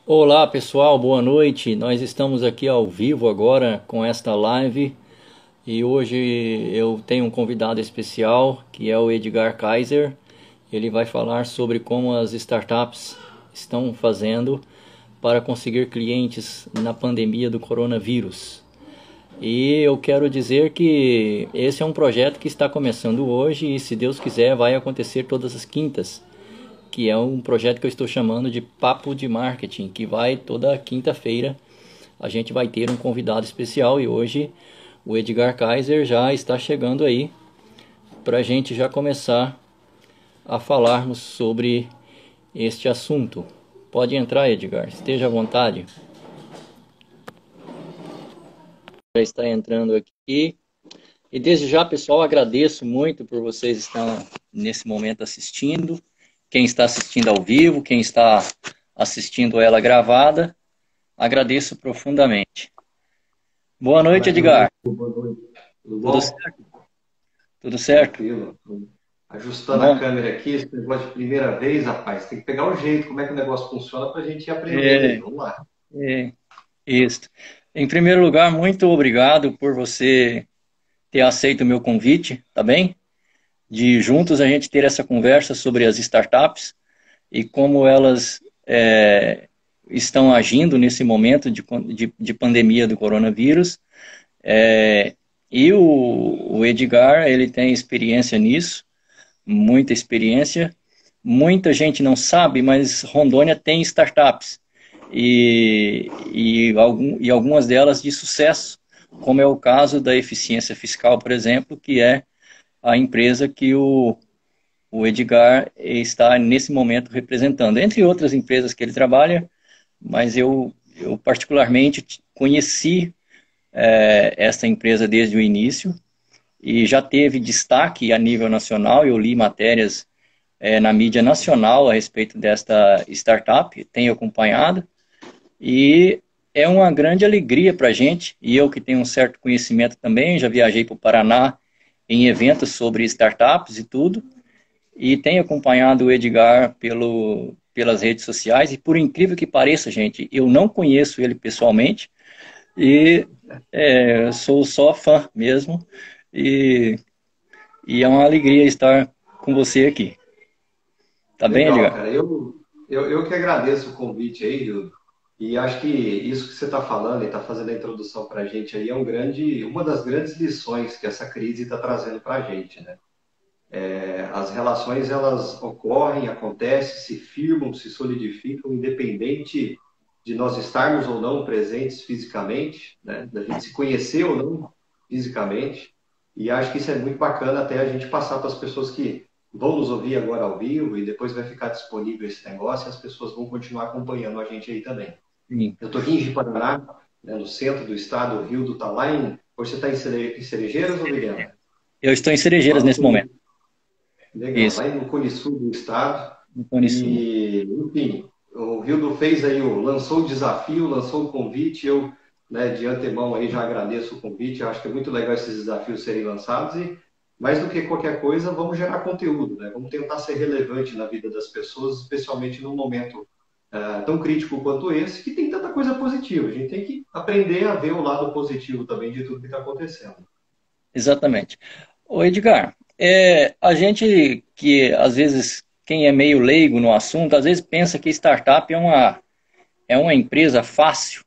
Olá pessoal, boa noite. Nós estamos aqui ao vivo agora com esta live e hoje eu tenho um convidado especial que é o Edgar Kaiser. Ele vai falar sobre como as startups estão fazendo para conseguir clientes na pandemia do coronavírus. E eu quero dizer que esse é um projeto que está começando hoje e, se Deus quiser, vai acontecer todas as quintas, que é um projeto que eu estou chamando de Papo de Marketing, que vai toda quinta-feira. A gente vai ter um convidado especial e hoje o Edgar Kaiser já está chegando aí para a gente já começar a falarmos sobre este assunto. Pode entrar, Edgar, esteja à vontade. Já está entrando aqui. E desde já, pessoal, agradeço muito por vocês estarem nesse momento assistindo. Quem está assistindo ao vivo, quem está assistindo ela gravada, agradeço profundamente. Boa noite, Valeu, Edgar. boa noite. Tudo Tudo bom? certo? Tudo certo? Tranquilo. Ajustando a Bom, câmera aqui, esse negócio de primeira vez, rapaz, tem que pegar o jeito, como é que o negócio funciona para a gente ir aprendendo aí. é, Vamos lá. é, isso. Em primeiro lugar, muito obrigado por você ter aceito o meu convite, tá bem? De juntos a gente ter essa conversa sobre as startups e como elas estão agindo nesse momento de pandemia do coronavírus. É, e o Edgar, ele tem experiência nisso, muita experiência. Muita gente não sabe, mas Rondônia tem startups e algumas delas de sucesso, como é o caso da Eficiência Fiscal, por exemplo, que é a empresa que o Edgar está nesse momento representando, entre outras empresas que ele trabalha, mas eu particularmente conheci essa empresa desde o início e já teve destaque a nível nacional. Eu li matérias na mídia nacional a respeito desta startup, tenho acompanhado, e é uma grande alegria para a gente, e eu que tenho um certo conhecimento também, já viajei para o Paraná em eventos sobre startups e tudo, e tenho acompanhado o Edgar pelas redes sociais, e por incrível que pareça, gente, eu não conheço ele pessoalmente, e sou só fã mesmo, e, e é uma alegria estar com você aqui. Tá bem, Legal, Edgar? cara. Eu que agradeço o convite aí, Hildo. E acho que isso que você está falando e está fazendo a introdução para a gente aí é uma das grandes lições que essa crise está trazendo para a gente, né? As relações elas ocorrem, acontecem, se firmam, se solidificam, independente de nós estarmos ou não presentes fisicamente, né? Da gente se conhecer ou não fisicamente. E acho que isso é muito bacana até a gente passar para as pessoas que vão nos ouvir agora ao vivo e depois vai ficar disponível esse negócio e as pessoas vão continuar acompanhando a gente aí também. Sim. Eu estou aqui em Ji-Paraná, né, no centro do estado, o Rio do tá lá em... Você está em Cerejeiras ou Vilhena? Eu estou em Lá Cerejeiras no nesse momento. Legal, Isso, lá no Cone Sul do estado. no Cone Sul. E, enfim, o Rildo fez aí, lançou o desafio, lançou o convite. Eu, né, de antemão aí já agradeço o convite. Eu acho que é muito legal esses desafios serem lançados e, mais do que qualquer coisa, vamos gerar conteúdo, né? Vamos tentar ser relevante na vida das pessoas, especialmente num momento tão crítico quanto esse, que tem tanta coisa positiva. A gente tem que aprender a ver o lado positivo também de tudo que está acontecendo. Exatamente. Ô Edgar, a gente que às vezes, quem é meio leigo no assunto, às vezes pensa que startup é uma empresa fácil,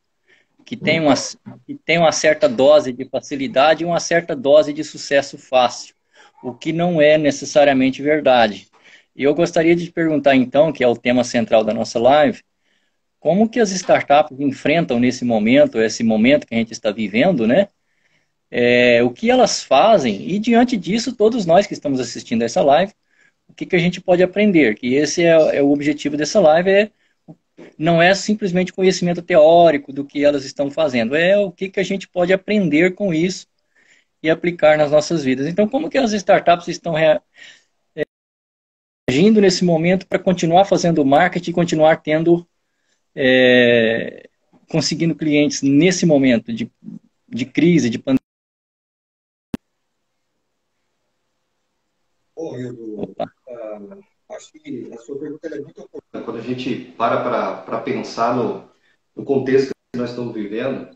que tem uma certa dose de facilidade e uma certa dose de sucesso fácil, o que não é necessariamente verdade. E eu gostaria de te perguntar então, que é o tema central da nossa live, como que as startups enfrentam nesse momento, esse momento que a gente está vivendo, né? O que elas fazem, e diante disso, todos nós que estamos assistindo essa live, o que a gente pode aprender? Que esse é o objetivo dessa live, não é simplesmente conhecimento teórico do que elas estão fazendo, é o que a gente pode aprender com isso e aplicar nas nossas vidas. Então, como que as startups estão reagindo nesse momento para continuar fazendo marketing e continuar tendo, é, conseguindo clientes nesse momento de crise, de pandemia? Bom, Hildo, Opa, acho que a sua pergunta é muito oportuna. quando a gente para pensar no contexto que nós estamos vivendo,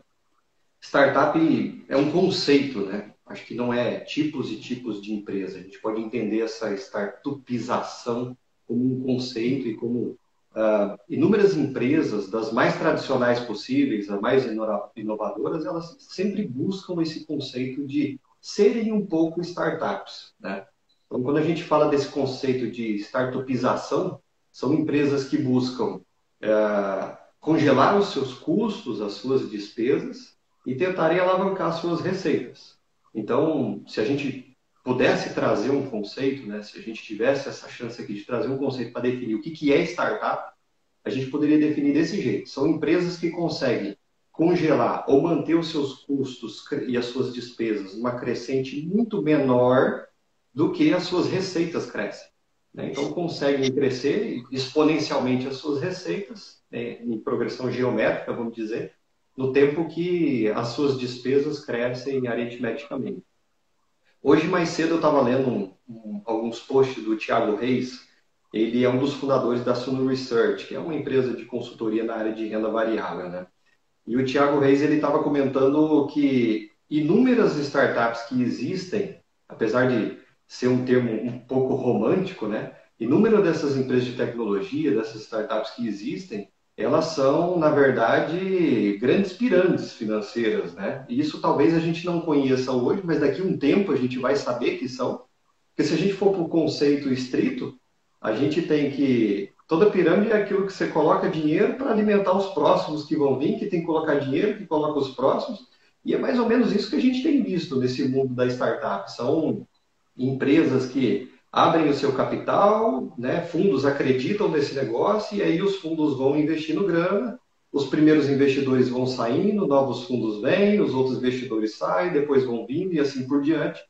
startup é um conceito, né? Acho que não é tipos e tipos de empresa. A gente pode entender essa startupização como um conceito e como inúmeras empresas, das mais tradicionais possíveis, as mais inovadoras, elas sempre buscam esse conceito de serem um pouco startups, né? Então, quando a gente fala desse conceito de startupização, são empresas que buscam congelar os seus custos, as suas despesas e tentarem alavancar suas receitas. Então, se a gente pudesse trazer um conceito, né, se a gente tivesse essa chance aqui de trazer um conceito para definir o que é startup, a gente poderia definir desse jeito. São empresas que conseguem congelar ou manter os seus custos e as suas despesas numa crescente muito menor do que as suas receitas crescem, né? Então, conseguem crescer exponencialmente as suas receitas, né, em progressão geométrica, vamos dizer, no tempo que as suas despesas crescem aritmeticamente. Hoje, mais cedo, eu estava lendo alguns posts do Thiago Reis. Ele é um dos fundadores da Suno Research, que é uma empresa de consultoria na área de renda variável, né? E o Thiago Reis ele estava comentando que inúmeras startups que existem, apesar de ser um termo um pouco romântico, né? Inúmeras dessas empresas de tecnologia, dessas startups que existem, elas são, na verdade, grandes pirâmides financeiras, né? E isso talvez a gente não conheça hoje, mas daqui a um tempo a gente vai saber que são. Porque se a gente for para o conceito estrito, a gente tem que... Toda pirâmide é aquilo que você coloca dinheiro para alimentar os próximos que vão vir, que tem que colocar dinheiro, que coloca os próximos. E é mais ou menos isso que a gente tem visto nesse mundo da startup. São empresas que abrem o seu capital, né? Fundos acreditam nesse negócio e aí os fundos vão investindo grana, os primeiros investidores vão saindo, novos fundos vêm, os outros investidores saem, depois vão vindo e assim por diante.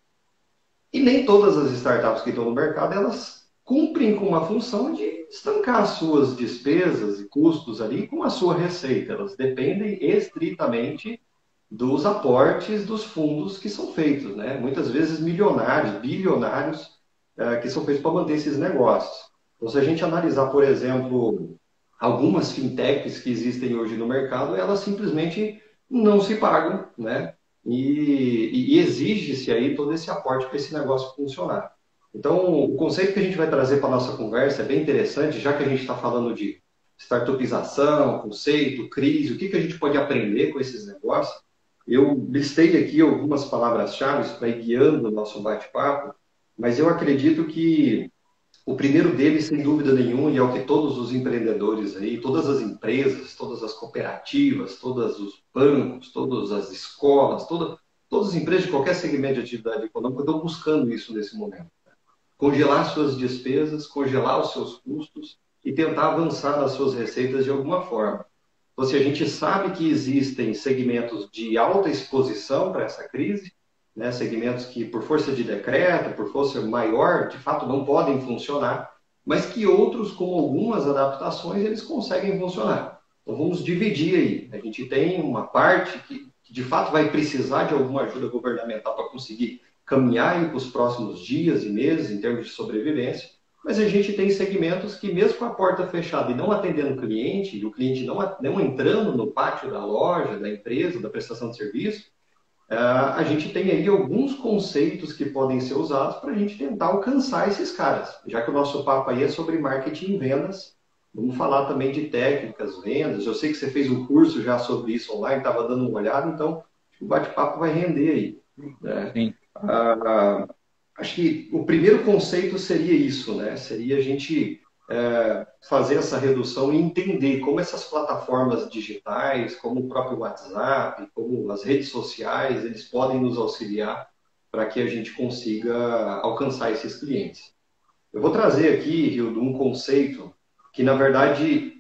E nem todas as startups que estão no mercado, elas cumprem com uma função de estancar as suas despesas e custos ali com a sua receita. Elas dependem estritamente dos aportes dos fundos que são feitos, né? Muitas vezes milionários, bilionários, que são feitos para manter esses negócios. Então, se a gente analisar, por exemplo, algumas fintechs que existem hoje no mercado, elas simplesmente não se pagam, né? E exige-se aí todo esse aporte para esse negócio funcionar. Então, o conceito que a gente vai trazer para a nossa conversa é bem interessante, já que a gente está falando de startupização, conceito, crise, o que a gente pode aprender com esses negócios. Eu listei aqui algumas palavras-chave para ir guiando o nosso bate-papo, mas eu acredito que o primeiro deles, sem dúvida nenhuma, e é o que todos os empreendedores aí, todas as empresas, todas as cooperativas, todos os bancos, todas as escolas, todas as empresas de qualquer segmento de atividade econômica estão buscando isso nesse momento. Congelar suas despesas, congelar os seus custos e tentar avançar nas suas receitas de alguma forma. Então, se a gente sabe que existem segmentos de alta exposição para essa crise, né, segmentos que, por força de decreto, por força maior, de fato não podem funcionar, mas que outros, com algumas adaptações, eles conseguem funcionar. Então, vamos dividir aí. A gente tem uma parte que de fato vai precisar de alguma ajuda governamental para conseguir caminhar para os próximos dias e meses em termos de sobrevivência, mas a gente tem segmentos que, mesmo com a porta fechada e não atendendo o cliente, e o cliente não entrando no pátio da loja, da empresa, da prestação de serviço, a gente tem aí alguns conceitos que podem ser usados para a gente tentar alcançar esses caras. Já que o nosso papo aí é sobre marketing e vendas, vamos falar também de técnicas, vendas. Eu sei que você fez um curso já sobre isso online, estava dando uma olhada, então o bate-papo vai render aí, né? Sim. Acho que o primeiro conceito seria isso, né? Seria a gente fazer essa redução e entender como essas plataformas digitais, como o próprio WhatsApp, como as redes sociais, eles podem nos auxiliar para que a gente consiga alcançar esses clientes. Eu vou trazer aqui, Hildo, um conceito que, na verdade,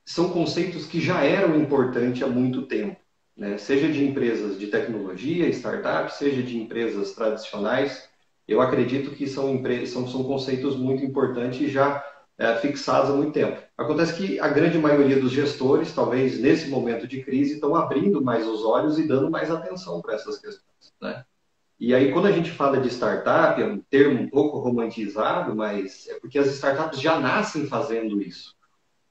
são conceitos que já eram importantes há muito tempo, né? Seja de empresas de tecnologia, startups, seja de empresas tradicionais. Eu acredito que são conceitos muito importantes e já fixados há muito tempo. Acontece que a grande maioria dos gestores, talvez nesse momento de crise, estão abrindo mais os olhos e dando mais atenção para essas questões, né? E aí, quando a gente fala de startup, é um termo um pouco romantizado, mas é porque as startups já nascem fazendo isso.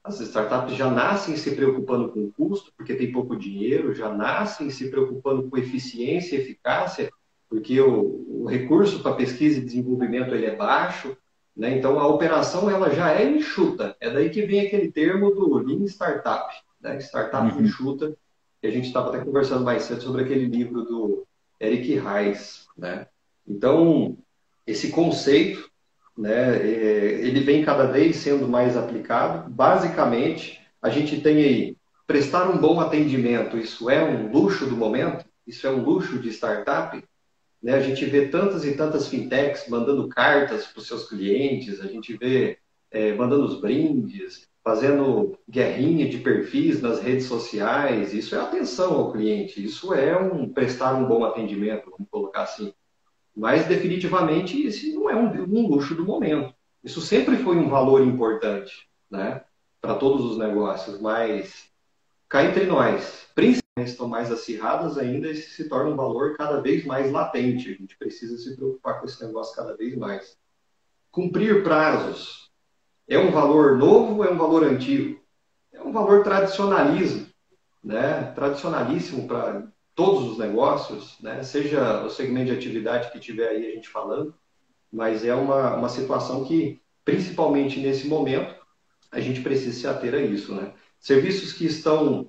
As startups já nascem se preocupando com o custo, porque tem pouco dinheiro, já nascem se preocupando com eficiência e eficácia, porque o recurso para pesquisa e desenvolvimento ele é baixo, né? Então, a operação ela já é enxuta. É daí que vem aquele termo do Lean Startup, né? Startup Uhum. enxuta, que a gente estava até conversando mais cedo sobre aquele livro do Eric Ries, né? Então, esse conceito, né, ele vem cada vez sendo mais aplicado. Basicamente, a gente tem aí prestar um bom atendimento. Isso é um luxo do momento? Isso é um luxo de startup? Né? A gente vê tantas e tantas fintechs mandando cartas para os seus clientes, a gente vê mandando os brindes, fazendo guerrinha de perfis nas redes sociais. Isso é atenção ao cliente, isso é um prestar um bom atendimento, vamos colocar assim. Mas definitivamente esse não é um luxo do momento. Isso sempre foi um valor importante, né, para todos os negócios, mas cá entre nós, principalmente estão mais acirradas ainda, esse se torna um valor cada vez mais latente. A gente precisa se preocupar com esse negócio cada vez mais. Cumprir prazos é um valor novo ou é um valor antigo? É um valor tradicionalismo, né? Tradicionalíssimo para todos os negócios, né? Seja o segmento de atividade que tiver aí a gente falando, mas é uma situação que, principalmente nesse momento, a gente precisa se ater a isso, né? Serviços que estão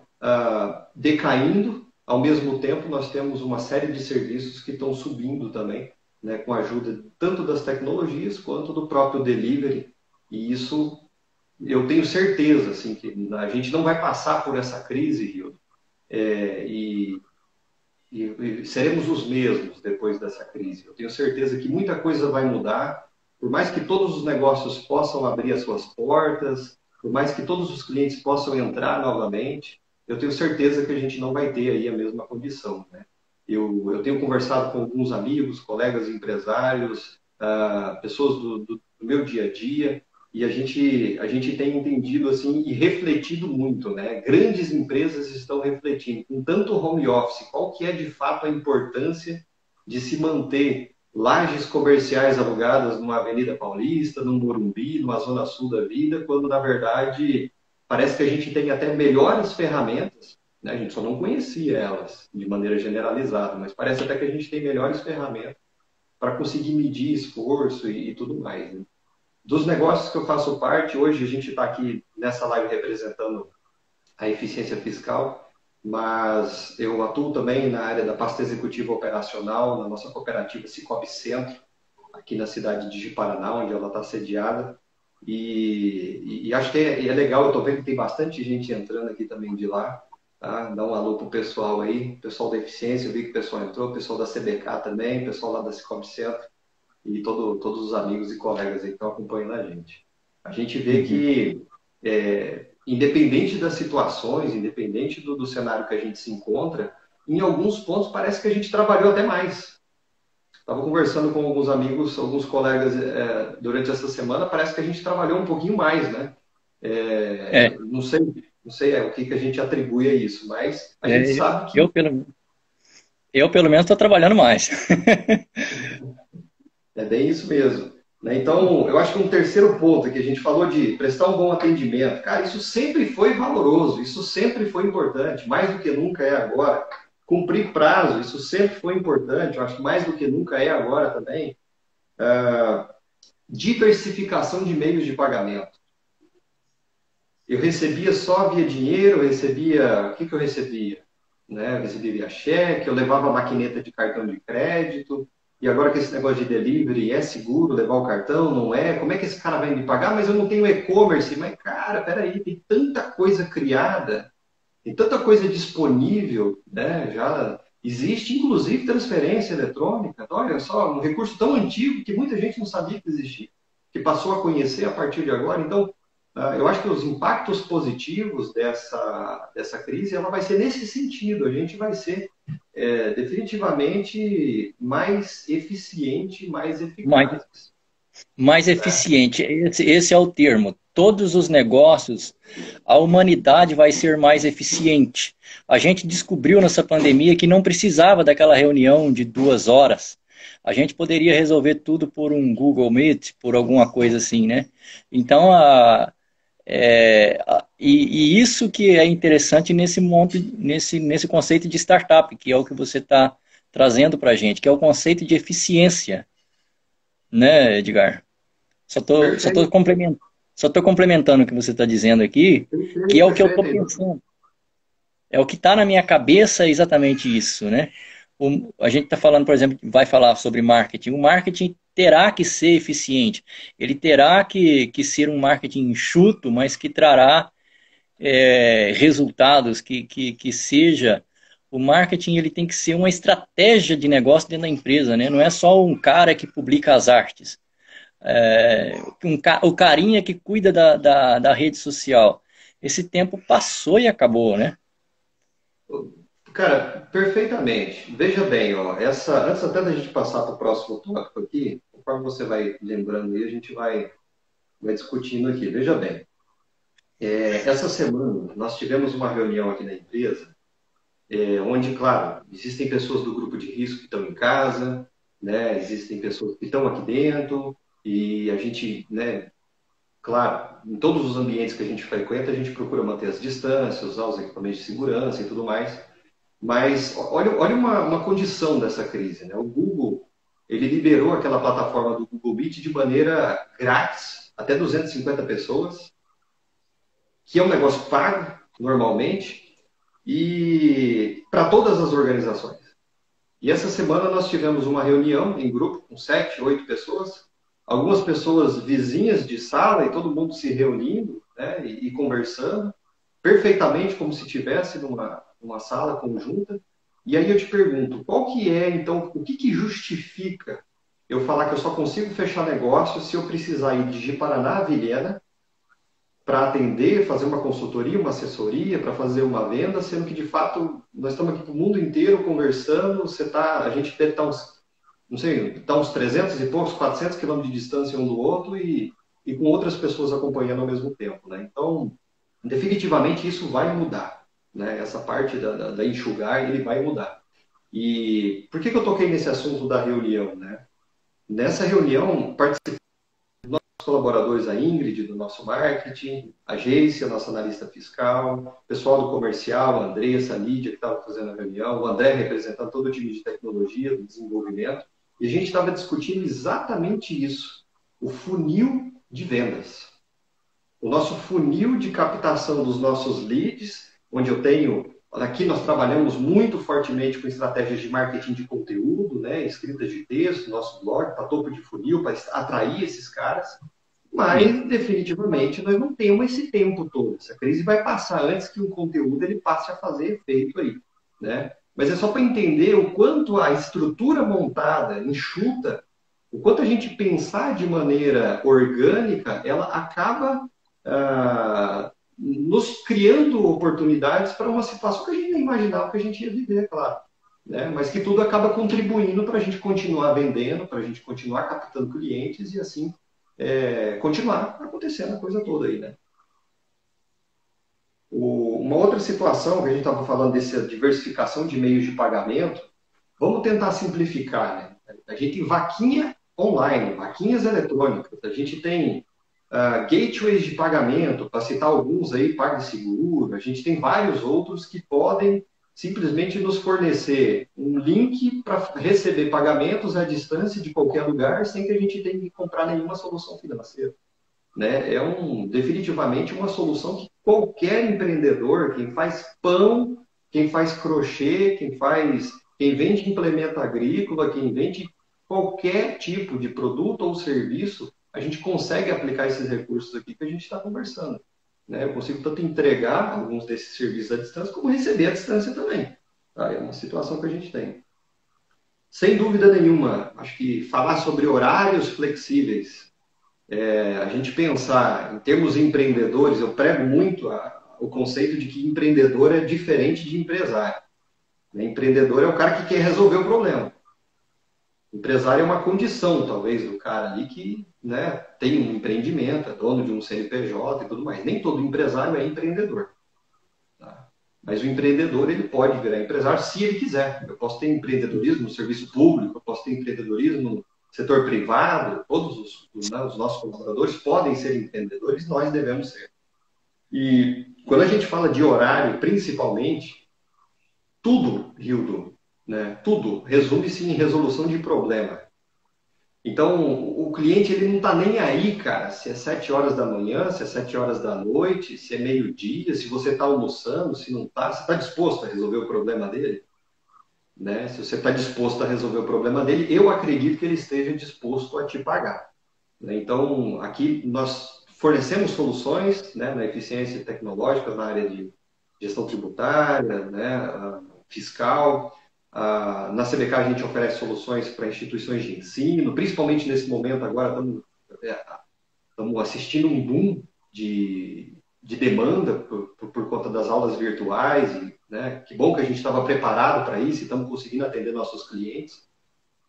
decaindo, ao mesmo tempo nós temos uma série de serviços que estão subindo também, né, com a ajuda tanto das tecnologias quanto do próprio delivery, e isso eu tenho certeza assim, que a gente não vai passar por essa crise, Rio, e, e seremos os mesmos depois dessa crise. Eu tenho certeza que muita coisa vai mudar, por mais que todos os negócios possam abrir as suas portas, por mais que todos os clientes possam entrar novamente, eu tenho certeza que a gente não vai ter aí a mesma condição, né? Eu tenho conversado com alguns amigos, colegas empresários, pessoas do meu dia a dia, e a gente tem entendido assim e refletido muito, né? Grandes empresas estão refletindo, com tanto home office, qual que é de fato a importância de se manter lajes comerciais alugadas numa Avenida Paulista, num Morumbi, numa Zona Sul da vida, quando na verdade parece que a gente tem até melhores ferramentas, né? A gente só não conhecia elas de maneira generalizada, mas parece até que a gente tem melhores ferramentas para conseguir medir esforço e tudo mais, né? Dos negócios que eu faço parte, hoje a gente está aqui nessa live representando a eficiência fiscal, mas eu atuo também na área da pasta executiva operacional, na nossa cooperativa Cicobi Centro, aqui na cidade de Ji-Paraná, onde ela está sediada. E acho que é legal, eu estou vendo que tem bastante gente entrando aqui também de lá. Tá? Dá um alô para o pessoal aí, pessoal da eficiência, eu vi que o pessoal entrou, o pessoal da CBK também, o pessoal lá da Cicobi Centro e todos os amigos e colegas aí que estão acompanhando a gente. A gente vê Uhum. que, independente das situações, independente do cenário que a gente se encontra, em alguns pontos parece que a gente trabalhou até mais. Estava conversando com alguns amigos, alguns colegas durante essa semana, parece que a gente trabalhou um pouquinho mais, né? É, Não sei o que a gente atribui a isso, mas a gente é, sabe eu, que pelo, eu, pelo menos, estou trabalhando mais. é bem isso mesmo. Né? Então, eu acho que um terceiro ponto que a gente falou de prestar um bom atendimento, cara, isso sempre foi valoroso, isso sempre foi importante, mais do que nunca é agora. Cumprir prazo, isso sempre foi importante, eu acho que mais do que nunca é agora também. Diversificação de meios de pagamento. Eu recebia só via dinheiro, eu recebia. O que eu recebia? Né? Eu recebia via cheque, eu levava a maquineta de cartão de crédito, e agora que esse negócio de delivery é seguro levar o cartão, não é? Como é que esse cara vai me pagar? Mas eu não tenho e-commerce. Mas, cara, peraí, tem tanta coisa criada, tem tanta coisa disponível, né? Já existe, inclusive, transferência eletrônica. Olha só, um recurso tão antigo que muita gente não sabia que existia, que passou a conhecer a partir de agora. Então, eu acho que os impactos positivos dessa crise ela vai ser nesse sentido. A gente vai ser definitivamente mais eficiente, mais mais, eficaz. mais Né? eficiente. Esse é o termo. Todos os negócios, a humanidade vai ser mais eficiente. A gente descobriu nessa pandemia que não precisava daquela reunião de 2 horas. A gente poderia resolver tudo por um Google Meet, por alguma coisa assim, né? Então, E isso que é interessante nesse conceito de startup, que é o que você está trazendo para a gente, que é o conceito de eficiência, né, Edgar? Perfeito, Só tô complementando o que você está dizendo aqui, que é perfeito, o que eu estou perfeito, Heitor. pensando. É o que está na minha cabeça, é exatamente isso, né? A gente está falando, por exemplo, vai falar sobre marketing. O marketing terá que ser eficiente. Ele terá que ser um marketing enxuto, mas que trará resultados, que seja... O marketing ele tem que ser uma estratégia de negócio dentro da empresa, né? Não é só um cara que publica as artes. O carinha que cuida da rede social. Esse tempo passou e acabou, né? Cara, perfeitamente. Veja bem, ó, antes até da gente passar para o próximo tópico aqui, conforme você vai lembrando aí, a gente vai discutindo aqui. Veja bem, essa semana nós tivemos uma reunião aqui na empresa, onde, claro, existem pessoas do grupo de risco que estão em casa, né, existem pessoas que estão aqui dentro, e a gente, né, claro, em todos os ambientes que a gente frequenta, a gente procura manter as distâncias, usar os equipamentos de segurança e tudo mais. Mas olha uma condição dessa crise, né? O Google, ele liberou aquela plataforma do Google Meet de maneira grátis, até 250 pessoas, que é um negócio pago normalmente, e para todas as organizações. E essa semana nós tivemos uma reunião em grupo com 7, 8 pessoas, algumas pessoas vizinhas de sala e todo mundo se reunindo, né, e conversando, perfeitamente como se estivesse numa sala conjunta. E aí eu te pergunto, qual que é, então, o que justifica eu falar que eu só consigo fechar negócio se eu precisar ir de Paraná a Vilhena para atender, fazer uma consultoria, uma assessoria, para fazer uma venda, sendo que de fato nós estamos aqui com o mundo inteiro conversando, a gente deve estar uns, não sei, está uns 300 e poucos, 400 quilômetros de distância um do outro e com outras pessoas acompanhando ao mesmo tempo, né? Então, definitivamente isso vai mudar, né? Essa parte da enxugar, ele vai mudar. E por que eu toquei nesse assunto da reunião, né? Nessa reunião, colaboradores, a Ingrid, do nosso marketing, a Geice, a nossa analista fiscal, pessoal do comercial, a Andressa, a Lídia, que estava fazendo a reunião, o André representando todo o time de tecnologia, do desenvolvimento, e a gente estava discutindo exatamente isso, o funil de vendas. O nosso funil de captação dos nossos leads, onde eu tenho... Aqui nós trabalhamos muito fortemente com estratégias de marketing de conteúdo, né, escritas de texto, nosso blog, para topo de funil, para atrair esses caras. Sim. Mas, definitivamente, nós não temos esse tempo todo. Essa crise vai passar antes que um conteúdo ele passe a fazer efeito aí, né? Mas é só para entender o quanto a estrutura montada, enxuta, o quanto a gente pensar de maneira orgânica, ela acaba nos criando oportunidades para uma situação que a gente nem imaginava que a gente ia viver, claro. Né? Mas que tudo acaba contribuindo para a gente continuar vendendo, para a gente continuar captando clientes e assim continuar acontecendo a coisa toda aí, né? Uma outra situação que a gente estava falando dessa diversificação de meios de pagamento, vamos tentar simplificar, né? A gente tem vaquinha online, vaquinhas eletrônicas, a gente tem gateways de pagamento, para citar alguns aí, PagSeguro, a gente tem vários outros que podem simplesmente nos fornecer um link para receber pagamentos à distância de qualquer lugar, sem que a gente tenha que comprar nenhuma solução financeira. Né? Definitivamente uma solução que qualquer empreendedor, quem faz pão, quem faz crochê, quem vende implemento agrícola, quem vende qualquer tipo de produto ou serviço, a gente consegue aplicar esses recursos aqui que a gente está conversando. Né? Eu consigo tanto entregar alguns desses serviços à distância, como receber à distância também. Tá? É uma situação que a gente tem. Sem dúvida nenhuma, acho que falar sobre horários flexíveis, a gente pensar em termos empreendedores, eu prego muito o conceito de que empreendedor é diferente de empresário. Né? Empreendedor é o cara que quer resolver o problema. Empresário é uma condição, talvez, do cara ali que, né, tem um empreendimento, é dono de um CNPJ e tudo mais. Nem todo empresário é empreendedor. Tá? Mas o empreendedor, ele pode virar empresário se ele quiser. Eu posso ter empreendedorismo no serviço público, eu posso ter empreendedorismo no setor privado, todos os nossos colaboradores podem ser empreendedores, nós devemos ser. E Quando a gente fala de horário, principalmente, tudo, Hildo, né? Tudo resume-se em resolução de problema. Então, o cliente ele não está nem aí, cara, se é 7 horas da manhã, se é 7 horas da noite, se é meio-dia, se você está almoçando, se não está, você está disposto a resolver o problema dele? Né? Se você está disposto a resolver o problema dele, eu acredito que ele esteja disposto a te pagar. Né? Então, aqui nós fornecemos soluções, né, na eficiência tecnológica, na área de gestão tributária, né, fiscal. Na CBK a gente oferece soluções para instituições de ensino, principalmente nesse momento agora estamos assistindo um boom de demanda por conta das aulas virtuais, e, né, que bom que a gente estava preparado para isso e estamos conseguindo atender nossos clientes.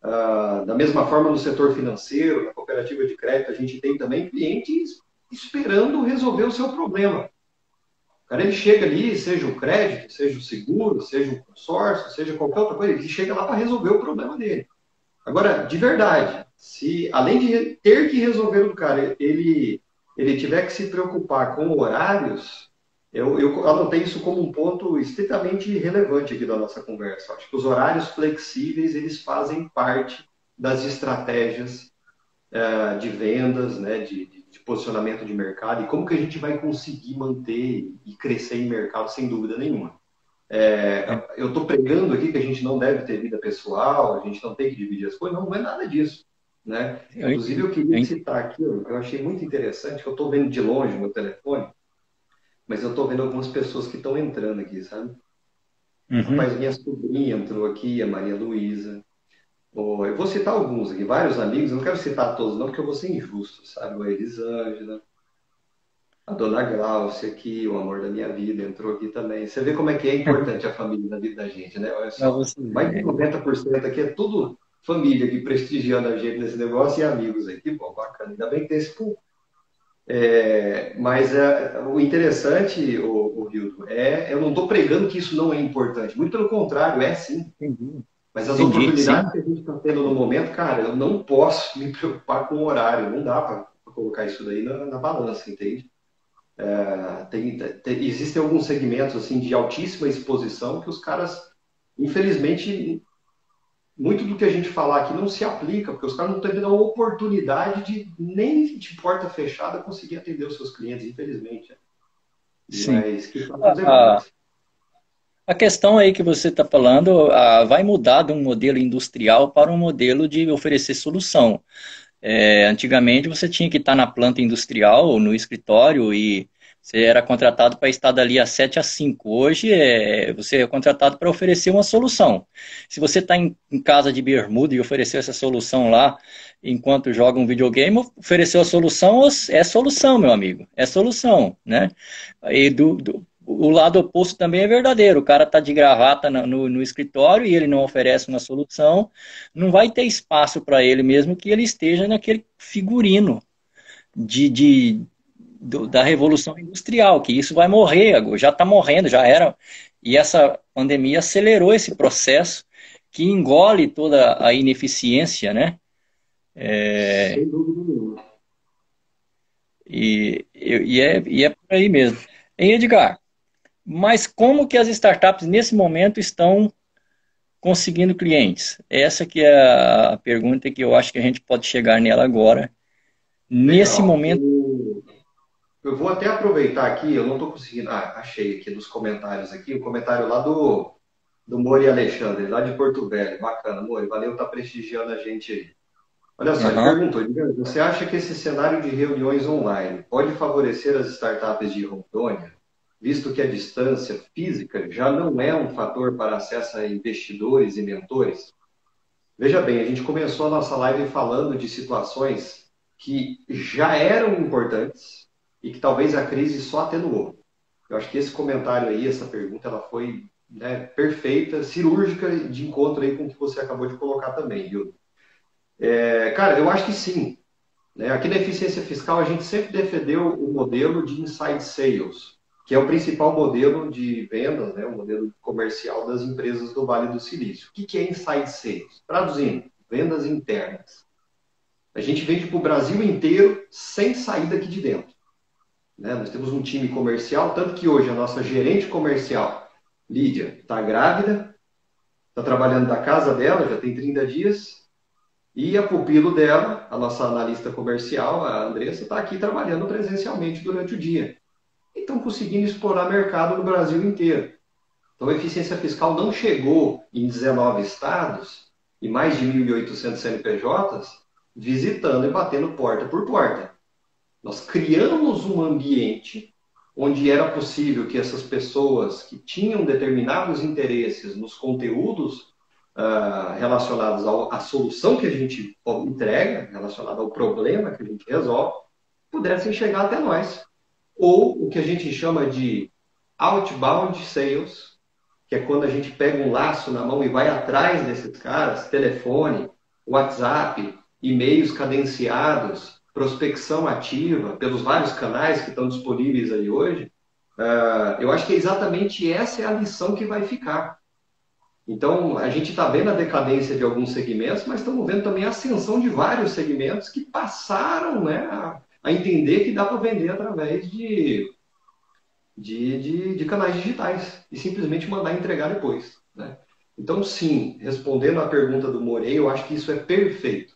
Da mesma forma, no setor financeiro, na cooperativa de crédito, a gente tem também clientes esperando resolver o seu problema. O cara ele chega ali, seja o crédito, seja o seguro, seja o consórcio, seja qualquer outra coisa, ele chega lá para resolver o problema dele. Agora, de verdade, se além de ter que resolver o cara, ele tiver que se preocupar com horários, eu anotei isso como um ponto estritamente relevante aqui da nossa conversa. Acho que os horários flexíveis, eles fazem parte das estratégias de vendas, né, de posicionamento de mercado, e como que a gente vai conseguir manter e crescer em mercado, sem dúvida nenhuma. Eu estou pregando aqui que a gente não deve ter vida pessoal, a gente não tem que dividir as coisas, não é nada disso. Né? Eu Inclusive, entendo. eu queria citar aqui, eu achei muito interessante, que eu estou vendo de longe no telefone, mas eu estou vendo algumas pessoas que estão entrando aqui, sabe? Uhum. Rapaz, minha sobrinha entrou aqui, a Maria Luísa. Eu vou citar alguns aqui, vários amigos, eu não quero citar todos não, porque eu vou ser injusto, sabe? A Elisângela, a dona Glaucia aqui, o amor da minha vida, entrou aqui também. Você vê como é que é importante a família na vida da gente, né? Olha Para só, você mais de ver. 90% aqui é tudo família aqui prestigiando a gente nesse negócio e amigos aí. Que bom, bacana. Ainda bem que tem esse povo. Mas o interessante, o Hildo, eu não estou pregando que isso não é importante. Muito pelo contrário, é sim. Entendi. Mas as Entendi, oportunidades sim. que a gente está tendo no momento, cara, eu não posso me preocupar com o horário. Não dá para colocar isso daí na balança, entende? Existem alguns segmentos assim de altíssima exposição que os caras, infelizmente, muito do que a gente falar aqui não se aplica, porque os caras não estão tendo a oportunidade de nem de porta fechada conseguir atender os seus clientes, infelizmente. Sim. Mas que façam A, os a, demais. a questão aí que você está falando vai mudar de um modelo industrial para um modelo de oferecer solução. Antigamente você tinha que estar na planta industrial, no escritório, e você era contratado para estar dali às 7 às 5. Hoje você é contratado para oferecer uma solução. Se você está em casa de bermuda e ofereceu essa solução lá enquanto joga um videogame, ofereceu a solução, é solução, meu amigo. É solução, né? E o lado oposto também é verdadeiro. O cara está de gravata no escritório e ele não oferece uma solução, não vai ter espaço para ele mesmo que ele esteja naquele figurino da Revolução Industrial, que isso vai morrer, já está morrendo, já era. E essa pandemia acelerou esse processo que engole toda a ineficiência, né? Sem dúvida nenhuma. E é por aí mesmo. Hein, Edgar? Mas como que as startups nesse momento estão conseguindo clientes? Essa que é a pergunta que eu acho que a gente pode chegar nela agora. Nesse Legal. momento. Eu vou até aproveitar aqui, eu não estou conseguindo. Achei aqui nos comentários aqui, o comentário lá do Mori Alexandre, lá de Porto Velho. Bacana, Mori, valeu estar prestigiando a gente aí. Olha só, ele Uhum. perguntou, você acha que esse cenário de reuniões online pode favorecer as startups de Rondônia, visto que a distância física já não é um fator para acesso a investidores e mentores? Veja bem, a gente começou a nossa live falando de situações que já eram importantes e que talvez a crise só atenuou. Eu acho que esse comentário aí, essa pergunta, ela foi, né, perfeita, cirúrgica, de encontro aí com o que você acabou de colocar também, viu? Cara, eu acho que sim. Né? Aqui na eficiência fiscal, a gente sempre defendeu o modelo de inside sales, que é o principal modelo de vendas, né? O modelo comercial das empresas do Vale do Silício. O que é inside sales? Traduzindo, vendas internas. A gente vende para o Brasil inteiro sem sair daqui de dentro. né? Nós temos um time comercial, tanto que hoje a nossa gerente comercial, Lídia, está grávida, está trabalhando da casa dela, já tem 30 dias, e a pupilo dela, a nossa analista comercial, a Andressa, está aqui trabalhando presencialmente durante o dia. E estão conseguindo explorar mercado no Brasil inteiro. Então, a eficiência fiscal não chegou em 19 estados e mais de 1.800 CNPJs visitando e batendo porta por porta. Nós criamos um ambiente onde era possível que essas pessoas que tinham determinados interesses nos conteúdos relacionados à solução que a gente entrega, relacionado ao problema que a gente resolve, pudessem chegar até nós. Ou o que a gente chama de outbound sales, que é quando a gente pega um laço na mão e vai atrás desses caras, telefone, WhatsApp, e-mails cadenciados, prospecção ativa, pelos vários canais que estão disponíveis aí hoje, eu acho que exatamente essa é a lição que vai ficar. Então, a gente está vendo a decadência de alguns segmentos, mas estamos vendo também a ascensão de vários segmentos que passaram, né, a entender que dá para vender através de canais digitais e simplesmente mandar entregar depois, né? Então, sim, respondendo à pergunta do Morei, eu acho que isso é perfeito.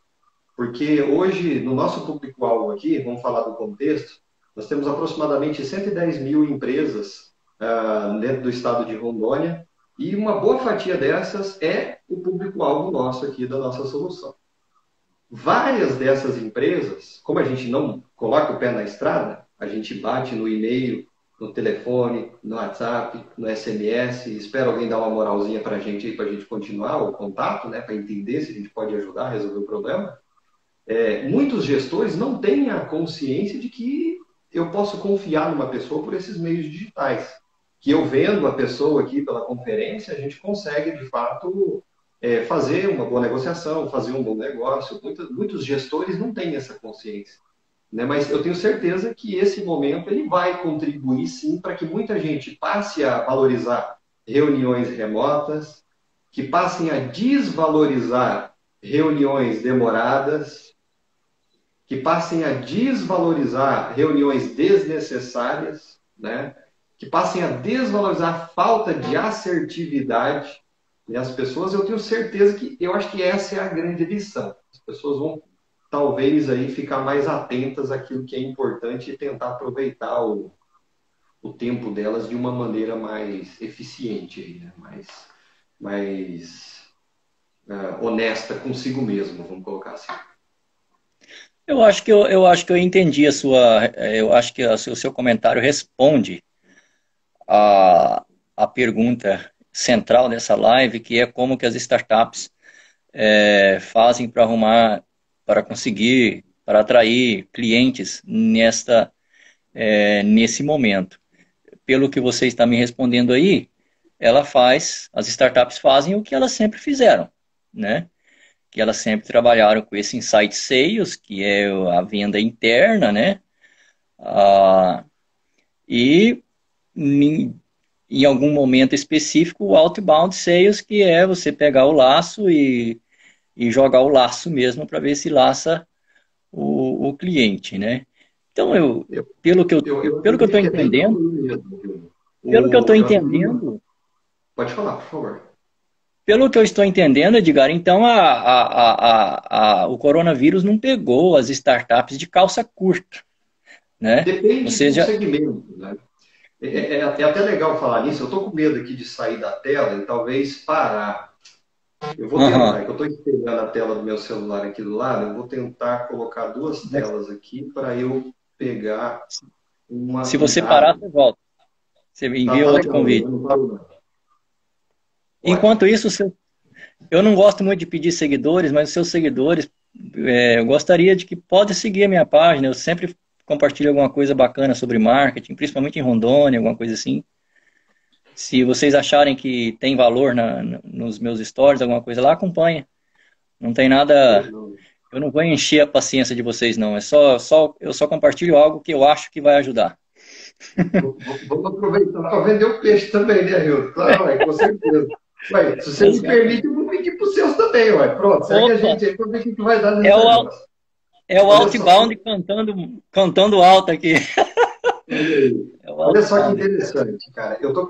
Porque hoje, no nosso público-alvo aqui, vamos falar do contexto, nós temos aproximadamente 110 mil empresas dentro do estado de Rondônia, e uma boa fatia dessas é o público-alvo nosso aqui da nossa solução. Várias dessas empresas, como a gente não coloca o pé na estrada, a gente bate no e-mail, no telefone, no WhatsApp, no SMS, espera alguém dar uma moralzinha para a gente aí, para a gente continuar o contato, né, para entender se a gente pode ajudar a resolver o problema. Muitos gestores não têm a consciência de que eu posso confiar numa pessoa por esses meios digitais. Que eu vendo a pessoa aqui pela conferência, a gente consegue, de fato, fazer uma boa negociação, fazer um bom negócio. Muitos gestores não têm essa consciência, né? Mas eu tenho certeza que esse momento ele vai contribuir, sim, para que muita gente passe a valorizar reuniões remotas, que passem a desvalorizar reuniões demoradas, que passem a desvalorizar reuniões desnecessárias, né? Que passem a desvalorizar a falta de assertividade. E as pessoas, eu tenho certeza que, eu acho que essa é a grande lição. As pessoas vão, talvez, aí ficar mais atentas àquilo que é importante e tentar aproveitar o tempo delas de uma maneira mais eficiente, né? mais honesta consigo mesmo, vamos colocar assim. Eu acho que eu entendi a sua. Eu acho que o seu comentário responde a pergunta central dessa live, que é como que as startups fazem para arrumar, para conseguir, para atrair clientes nesse momento. Pelo que você está me respondendo aí, as startups fazem o que elas sempre fizeram, né? Que elas sempre trabalharam com esse inside sales, que é a venda interna, né? E em algum momento específico, o outbound sales, que é você pegar o laço e jogar o laço mesmo para ver se laça o cliente, né? Então, pelo que eu estou entendendo, Pode falar, por favor. Pelo que eu estou entendendo, Edgar, então o coronavírus não pegou as startups de calça curta, né? Depende do segmento, né? É até legal falar nisso. Eu estou com medo aqui de sair da tela e talvez parar. Eu vou tentar, que eu estou espelhando a tela do meu celular aqui do lado, eu vou tentar colocar duas telas aqui para eu pegar uma... Se você parar, você volta. Você envia outro convite. Enquanto isso, eu não gosto muito de pedir seguidores, mas os seus seguidores, eu gostaria de que pode seguir a minha página. Eu sempre compartilho alguma coisa bacana sobre marketing, principalmente em Rondônia, alguma coisa assim. Se vocês acharem que tem valor nos meus stories, alguma coisa lá, acompanha. Não tem nada... Eu não vou encher a paciência de vocês, não. Eu só compartilho algo que eu acho que vai ajudar. Vamos aproveitar para vender o peixe também, né, Hilton? Claro, com certeza. Ué, se você me permite, eu vou pedir para os seus também, ué. Pronto, segue a gente aí para ver o que vai dar nesse negócio. É o outbound cantando alto aqui. Olha aí. É o Olha só que outbound. interessante, cara. Eu tô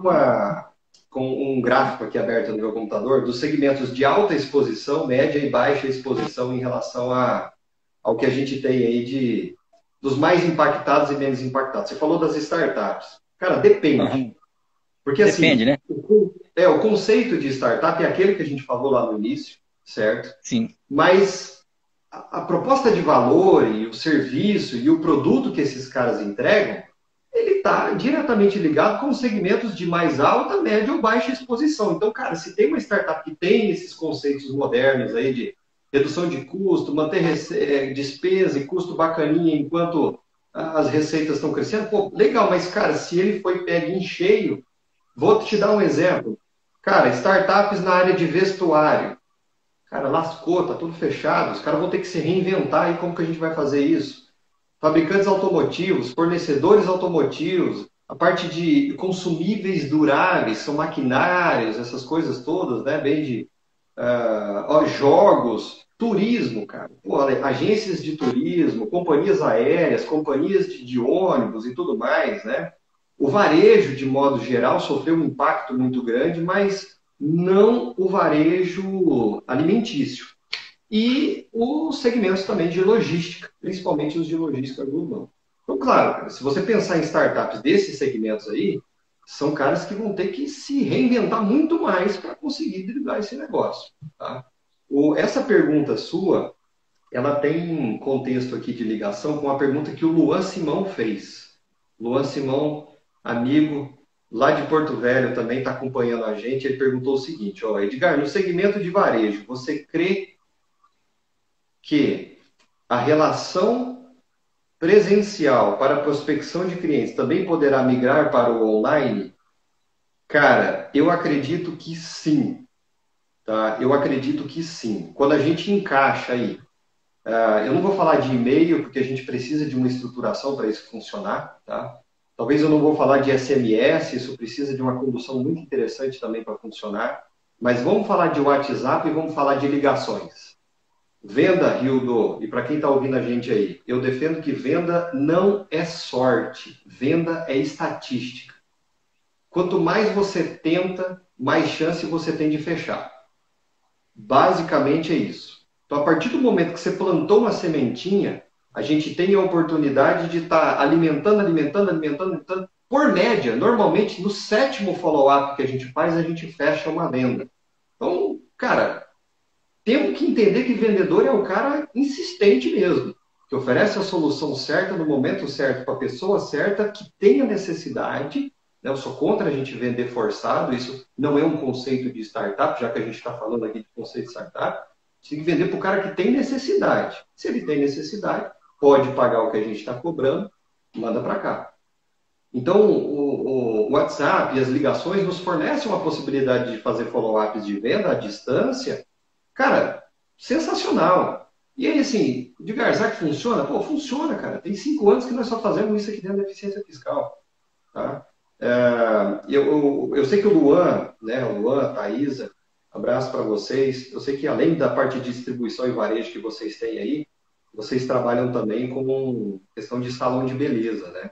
com um gráfico aqui aberto no meu computador dos segmentos de alta exposição, média e baixa exposição em relação ao que a gente tem aí dos mais impactados e menos impactados. Você falou das startups. Cara, depende. Aham. Porque Depende, assim, né? o conceito de startup é aquele que a gente falou lá no início, certo? Sim. Mas a proposta de valor e o serviço e o produto que esses caras entregam, ele está diretamente ligado com os segmentos de mais alta, média ou baixa exposição. Então, cara, se tem uma startup que tem esses conceitos modernos aí de redução de custo, manter despesa e custo bacaninha enquanto as receitas estão crescendo, pô, legal, mas, cara, se ele foi pego em cheio, vou te dar um exemplo. Cara, startups na área de vestuário. Cara, lascou, tá tudo fechado. Os caras vão ter que se reinventar. E como que a gente vai fazer isso? Fabricantes automotivos, fornecedores automotivos, a parte de consumíveis duráveis, são maquinários, essas coisas todas, né? Bem de jogos, turismo, cara. Pô, olha, agências de turismo, companhias aéreas, companhias de ônibus e tudo mais, né? O varejo, de modo geral, sofreu um impacto muito grande, mas não o varejo alimentício. E os segmentos também de logística, principalmente os de logística global. Então, claro, cara, se você pensar em startups desses segmentos aí, são caras que vão ter que se reinventar muito mais para conseguir driblar esse negócio. Tá? Essa pergunta sua, ela tem um contexto aqui de ligação com a pergunta que o Luan Simão fez. Luan Simão, amigo lá de Porto Velho, também está acompanhando a gente. Ele perguntou o seguinte: ó, Edgar, no segmento de varejo, você crê que a relação presencial para a prospecção de clientes também poderá migrar para o online? Cara, eu acredito que sim, tá? Eu acredito que sim. Quando a gente encaixa aí, eu não vou falar de e-mail, porque a gente precisa de uma estruturação para isso funcionar, tá? Talvez eu não vou falar de SMS, isso precisa de uma condução muito interessante também para funcionar. Mas vamos falar de WhatsApp e vamos falar de ligações. Venda, Hildo, e para quem está ouvindo a gente aí, eu defendo que venda não é sorte, venda é estatística. Quanto mais você tenta, mais chance você tem de fechar. Basicamente é isso. Então, a partir do momento que você plantou uma sementinha, a gente tem a oportunidade de estar alimentando. Por média, normalmente no sétimo follow-up que a gente faz, a gente fecha uma venda. Então, cara, temos que entender que vendedor é o cara insistente mesmo, que oferece a solução certa no momento certo para a pessoa certa, que tem a necessidade. Né? Eu sou contra a gente vender forçado, isso não é um conceito de startup, já que a gente está falando aqui de conceito de startup. Tem que vender para o cara que tem necessidade. Se ele tem necessidade, pode pagar o que a gente está cobrando, manda para cá. Então, o WhatsApp e as ligações nos fornecem uma possibilidade de fazer follow-ups de venda à distância. Cara, sensacional. E aí, assim, de será que funciona? Pô, funciona, cara. Tem 5 anos que nós só fazemos isso aqui dentro da eficiência fiscal. Tá? Eu sei que o Luan, né, o Luan, a Thaisa, abraço para vocês. Eu sei que além da parte de distribuição e varejo que vocês têm aí, vocês trabalham também com questão de salão de beleza, né?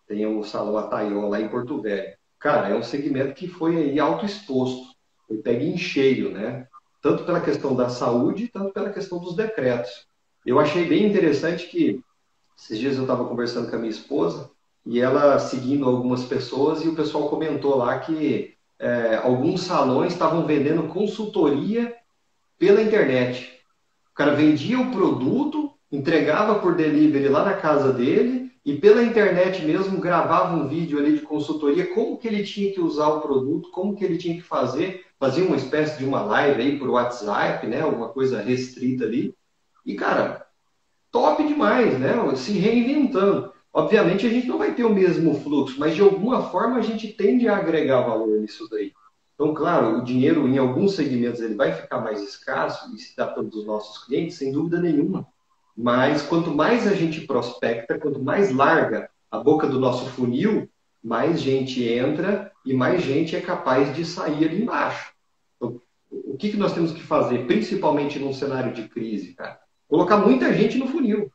Tem o salão Ataió lá em Porto Velho. Cara, é um segmento que foi aí autoexposto, foi pego em cheio, né? Tanto pela questão da saúde, tanto pela questão dos decretos. Eu achei bem interessante que esses dias eu estava conversando com a minha esposa e ela seguindo algumas pessoas e o pessoal comentou lá que alguns salões estavam vendendo consultoria pela internet. O cara vendia o produto, entregava por delivery lá na casa dele e pela internet mesmo gravava um vídeo ali de consultoria, como que ele tinha que usar o produto, como que ele tinha que fazer, fazia uma espécie de uma live aí por WhatsApp, né, alguma coisa restrita ali. E, cara, top demais, né, se reinventando. Obviamente a gente não vai ter o mesmo fluxo, mas de alguma forma a gente tende a agregar valor nisso daí. Então, claro, o dinheiro em alguns segmentos ele vai ficar mais escasso e se tratando dos nossos clientes, sem dúvida nenhuma. Mas quanto mais a gente prospecta, quanto mais larga a boca do nosso funil, mais gente entra e mais gente é capaz de sair ali embaixo. Então, o que nós temos que fazer, principalmente num cenário de crise, cara? Colocar muita gente no funil.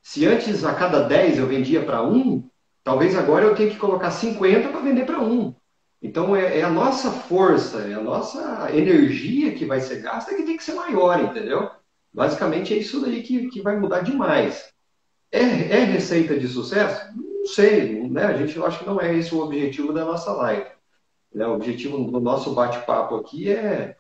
Se antes a cada 10 eu vendia para um, Talvez agora eu tenha que colocar 50 para vender para um. Então é a nossa força, é a nossa energia que vai ser gasta que tem que ser maior, entendeu? Basicamente é isso daí que vai mudar demais. É receita de sucesso? Não sei, né? A gente eu acho que não é esse o objetivo da nossa live. Né? O objetivo do nosso bate-papo aqui é,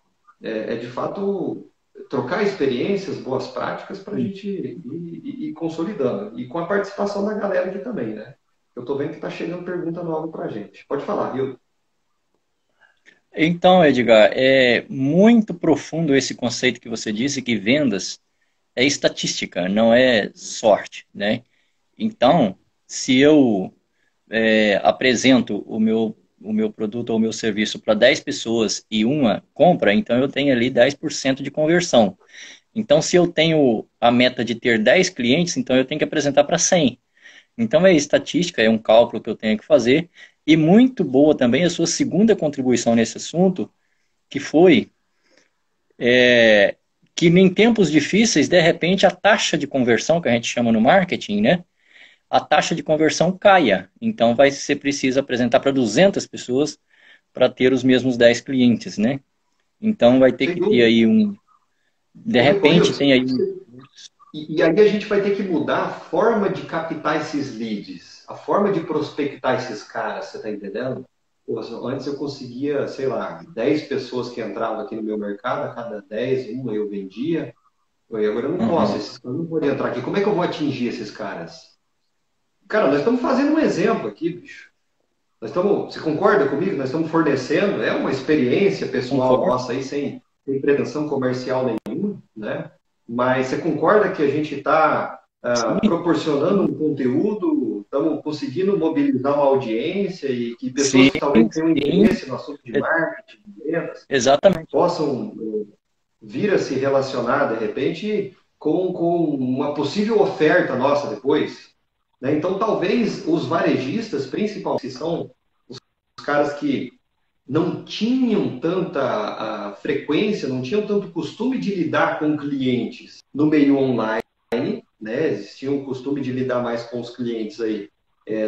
de fato, trocar experiências, boas práticas para a gente ir consolidando. E com a participação da galera aqui também, né? Eu estou vendo que está chegando pergunta nova para a gente. Pode falar, viu? Então, Edgar, é muito profundo esse conceito que você disse, que vendas é estatística, não é sorte, né? Então, se eu apresento o meu produto ou o meu serviço para 10 pessoas e uma compra, então eu tenho ali 10% de conversão. Então, se eu tenho a meta de ter 10 clientes, então eu tenho que apresentar para 100. Então, é estatística, é um cálculo que eu tenho que fazer. E muito boa também a sua segunda contribuição nesse assunto, que foi que em tempos difíceis, de repente, a taxa de conversão, que a gente chama no marketing, né? A taxa de conversão caia. Então, vai ser preciso apresentar para 200 pessoas para ter os mesmos 10 clientes, né? Então, vai ter Sem que ter dúvida. aí um... De Ô, repente, Rilson, tem aí... e aí a gente vai ter que mudar a forma de captar esses leads, a forma de prospectar esses caras, você está entendendo? Pô, antes eu conseguia, sei lá, 10 pessoas que entravam aqui no meu mercado, a cada 10, uma eu vendia. E agora eu não posso, Uhum. esses caras não podem entrar aqui. Como é que eu vou atingir esses caras? Cara, nós estamos fazendo um exemplo aqui, bicho. Você concorda comigo? Nós estamos fornecendo, é uma experiência pessoal Concordo. nossa aí, sem pretensão comercial nenhuma, né? Mas você concorda que a gente está Sim, proporcionando um conteúdo, estamos conseguindo mobilizar uma audiência e que pessoas sim, que talvez tenham sim. interesse no assunto de marketing, de vendas, Exatamente. possam vir a se relacionar, de repente, com uma possível oferta nossa depois? Né? Então, talvez os varejistas, principalmente, que são os caras que não tinham tanta frequência, não tinham tanto costume de lidar com clientes no meio online, né? Existia um costume de lidar mais com os clientes aí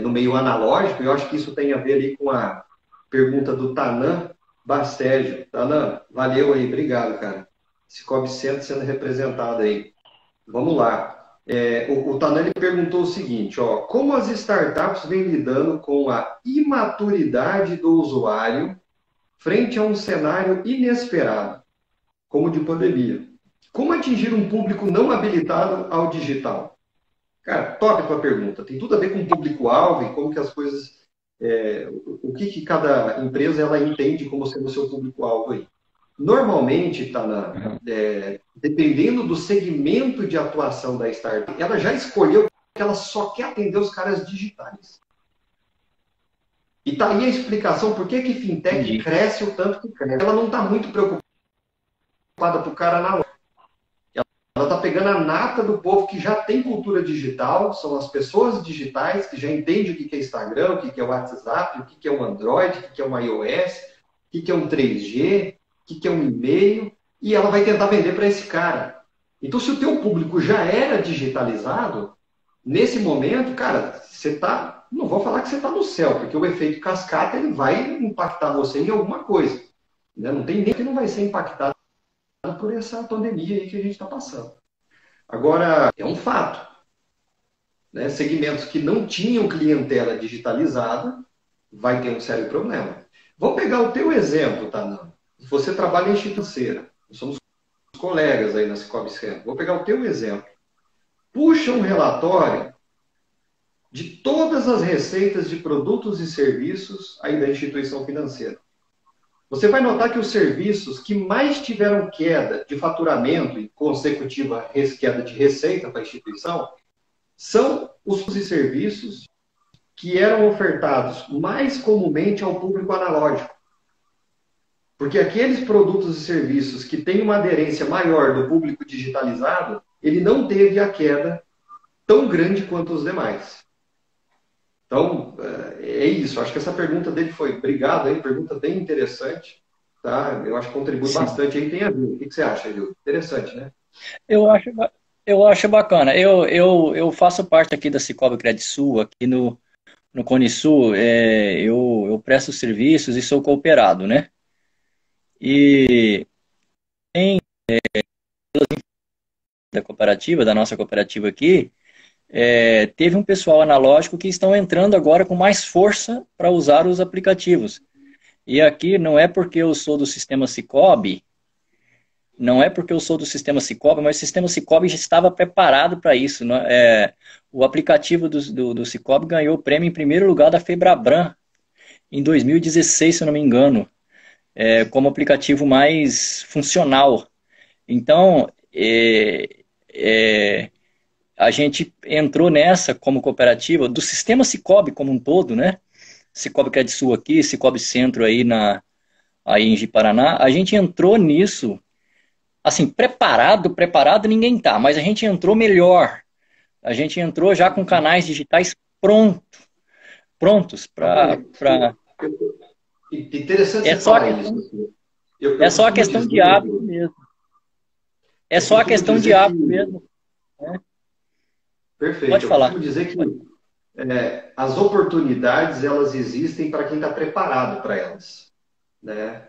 no meio analógico, e eu acho que isso tem a ver ali com a pergunta do Tanan Bastégio. Tanan, valeu aí, obrigado, cara. Cicobi Centro sendo representado aí. Vamos lá. O Tanani perguntou o seguinte, ó, como as startups vêm lidando com a imaturidade do usuário frente a um cenário inesperado, como de pandemia? Como atingir um público não habilitado ao digital? Cara, top a tua pergunta. Tem tudo a ver com o público-alvo e como que as coisas... o que cada empresa ela entende como sendo o seu público-alvo aí. Normalmente, tá Uhum. dependendo do segmento de atuação da startup, ela já escolheu que ela só quer atender os caras digitais. E tá aí a explicação por que fintech Entendi. cresce o tanto que cresce. Ela não está muito preocupada para o cara na loja. Ela está pegando a nata do povo que já tem cultura digital, são as pessoas digitais que já entendem o que é Instagram, o que é o WhatsApp, o que é um Android, o que é um iOS, o que é um 3G, o que é um e-mail, e ela vai tentar vender para esse cara. Então, se o teu público já era digitalizado, nesse momento, cara, você tá, não vou falar que você está no céu, porque o efeito cascata ele vai impactar você em alguma coisa. Né? Não tem nem que não vai ser impactado por essa pandemia aí que a gente está passando. Agora, é um fato. Né? Segmentos que não tinham clientela digitalizada vai ter um sério problema. Vou pegar o teu exemplo, Tanan. Você trabalha em instituição, somos colegas aí na Cicobi Centro. Vou pegar o teu exemplo. Puxa um relatório de todas as receitas de produtos e serviços aí da instituição financeira. Você vai notar que os serviços que mais tiveram queda de faturamento e consecutiva queda de receita para a instituição são os serviços que eram ofertados mais comumente ao público analógico. Porque aqueles produtos e serviços que têm uma aderência maior do público digitalizado, ele não teve a queda tão grande quanto os demais. Então, é isso. Acho que essa pergunta dele foi, obrigado aí, pergunta bem interessante. Tá? Eu acho que contribui Sim. bastante aí, tem a ver. O que você acha, Edil? Interessante, né? Eu acho, eu acho bacana. Eu faço parte aqui da Cicobi Credisul, aqui no Cone Sul, eu presto serviços e sou cooperado, né? E tem da cooperativa, da nossa cooperativa aqui, teve um pessoal analógico que estão entrando agora com mais força para usar os aplicativos. E aqui não é porque eu sou do sistema Sicob, não é porque eu sou do sistema Sicob, mas o sistema Sicob já estava preparado para isso, né? O aplicativo do Sicob ganhou o prêmio em primeiro lugar da Febraban em 2016, se eu não me engano, como aplicativo mais funcional. Então, a gente entrou nessa como cooperativa do sistema Sicob como um todo, né? Sicob Credisul aqui, Sicob Centro aí em Ji-Paraná. A gente entrou nisso, assim, preparado ninguém tá, mas a gente entrou melhor. A gente entrou já com canais digitais prontos para. Interessante É você só a falar isso. questão, é Eu só a costumo questão de dizer, hábito mesmo. É eu só a costumo questão de dizer que, hábito mesmo. Né? perfeito, Pode eu costumo falar. dizer que Pode. as oportunidades, elas existem para quem está preparado para elas, né?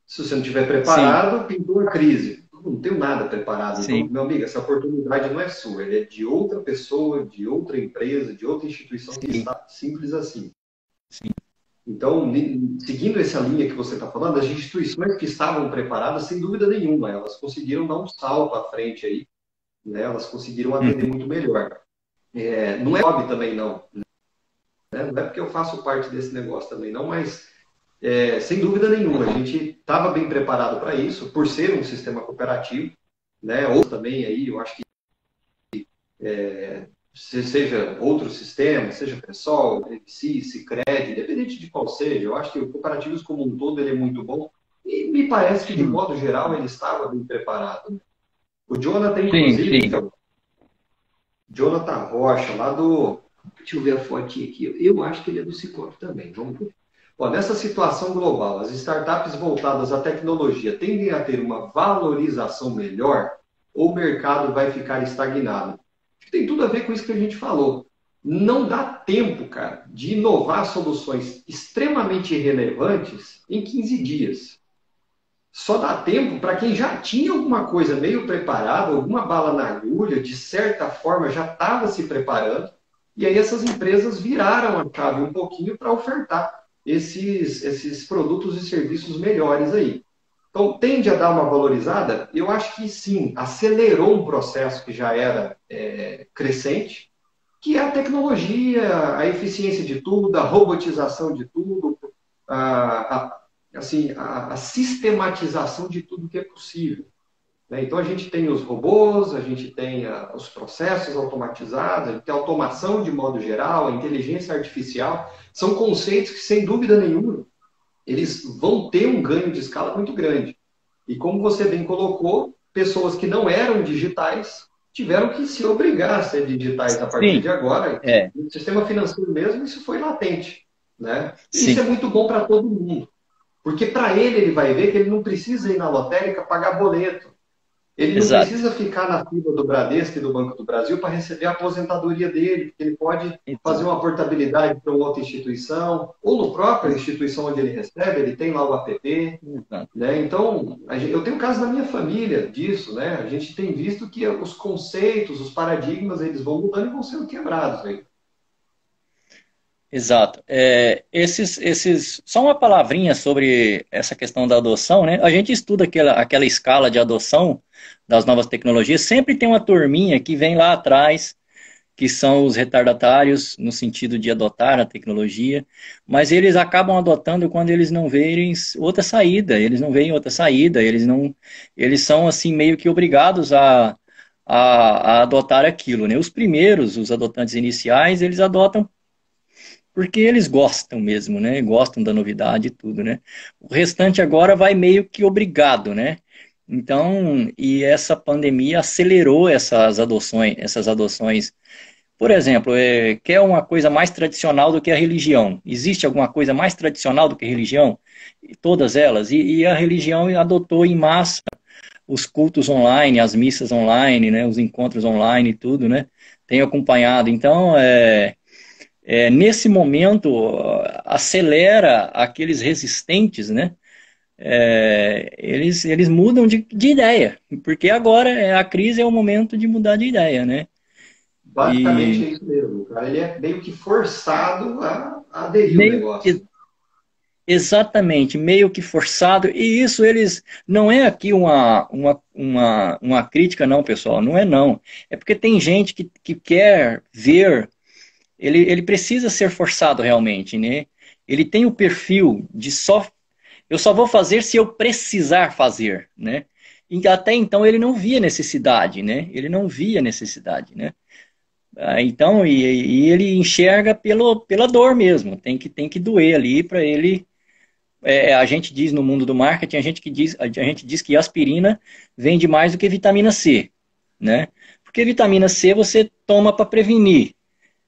Se você não estiver Sim, preparado, pintou a crise. Eu não tenho nada preparado. Então, sim, meu amigo, essa oportunidade não é sua, ela é de outra pessoa, de outra empresa, de outra instituição que sim, está simples assim. sim. Então, seguindo essa linha que você está falando, as instituições que estavam preparadas, sem dúvida nenhuma, elas conseguiram dar um salto à frente aí, né? Elas conseguiram atender Uhum. muito melhor. Não é hobby também, não. Né? Não é porque eu faço parte desse negócio também, não, mas sem dúvida nenhuma, a gente estava bem preparado para isso, por ser um sistema cooperativo, né? Ou também aí, eu acho que seja outro sistema, seja PSOL, EFSI, Sicredi, independente de qual seja, eu acho que o cooperativismo como um todo ele é muito bom e me parece que, de Sim, modo geral, ele estava bem preparado. O Jonathan, sim, inclusive, sim. então, Jonathan Rocha, lá do. Deixa eu ver a fotinha aqui. Eu acho que ele é do Cicobi também. Vamos ver. Ó, nessa situação global, as startups voltadas à tecnologia tendem a ter uma valorização melhor ou o mercado vai ficar estagnado? Acho que tem tudo a ver com isso que a gente falou. Não dá tempo, cara, de inovar soluções extremamente relevantes em 15 dias. Só dá tempo para quem já tinha alguma coisa meio preparada, alguma bala na agulha, de certa forma já estava se preparando, e aí essas empresas viraram a chave um pouquinho para ofertar esses produtos e serviços melhores aí. Então, tende a dar uma valorizada? Eu acho que sim, acelerou um processo que já era crescente, que é a tecnologia, a eficiência de tudo, a robotização de tudo, a sistematização de tudo que é possível. Né? Então, a gente tem os robôs, a gente tem os processos automatizados, a gente tem a automação de modo geral, a inteligência artificial. São conceitos que, sem dúvida nenhuma, eles vão ter um ganho de escala muito grande. E como você bem colocou, pessoas que não eram digitais tiveram que se obrigar a ser digitais a partir Sim, de agora. é, No sistema financeiro mesmo, isso foi latente. Né? E isso sim, é muito bom para todo mundo. Porque para ele vai ver que ele não precisa ir na lotérica pagar boleto. Ele não exato. precisa ficar na fila do Bradesco e do Banco do Brasil para receber a aposentadoria dele, porque ele pode fazer Então, uma portabilidade para outra instituição, ou no própria instituição onde ele recebe, ele tem lá o app. exato. Né? Então, eu tenho caso na minha família disso. Né? A gente tem visto que os conceitos, os paradigmas, eles vão mudando e vão sendo quebrados. Né? Exato. Só uma palavrinha sobre essa questão da adoção, né? A gente estuda aquela escala de adoção das novas tecnologias, sempre tem uma turminha que vem lá atrás, que são os retardatários, no sentido de adotar a tecnologia, mas eles acabam adotando quando eles não veem outra saída, eles não veem outra saída, eles são assim meio que obrigados a adotar aquilo, né? Os primeiros, os adotantes iniciais, eles adotam porque eles gostam mesmo, né? Gostam da novidade e tudo, né? O restante agora vai meio que obrigado, né? Então, e essa pandemia acelerou essas adoções. Por exemplo, quer uma coisa mais tradicional do que a religião? Existe alguma coisa mais tradicional do que a religião? Todas elas. E a religião adotou em massa os cultos online, as missas online, né? Os encontros online e tudo, né? Tenho acompanhado. Então, nesse momento, acelera aqueles resistentes, né? Eles mudam de ideia, porque agora a crise é o momento de mudar de ideia, né? Basicamente E é isso mesmo, cara. Ele é meio que forçado a aderir o meio negócio. exatamente, meio que forçado, e isso eles não é aqui uma crítica, não, pessoal, não é não. É porque tem gente que quer ver, ele precisa ser forçado realmente, né? Ele tem o perfil de eu só vou fazer se eu precisar fazer, né? E até então ele não via necessidade, né? Ele não via necessidade, né? Então, e ele enxerga pela dor mesmo, tem que doer ali para ele. A gente diz no mundo do marketing, a gente diz que aspirina vende mais do que vitamina C, né? Porque vitamina C você toma para prevenir,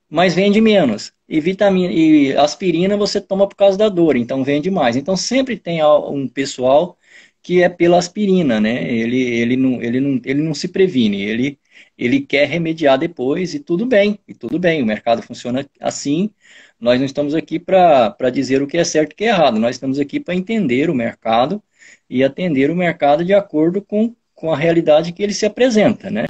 mas vende menos. E aspirina você toma por causa da dor, então vende mais. Então sempre tem um pessoal que é pela aspirina, né? Ele não se previne, ele quer remediar depois e tudo bem, o mercado funciona assim. Nós não estamos aqui para dizer o que é certo e o que é errado, nós estamos aqui para entender o mercado e atender o mercado de acordo com a realidade que ele se apresenta, né?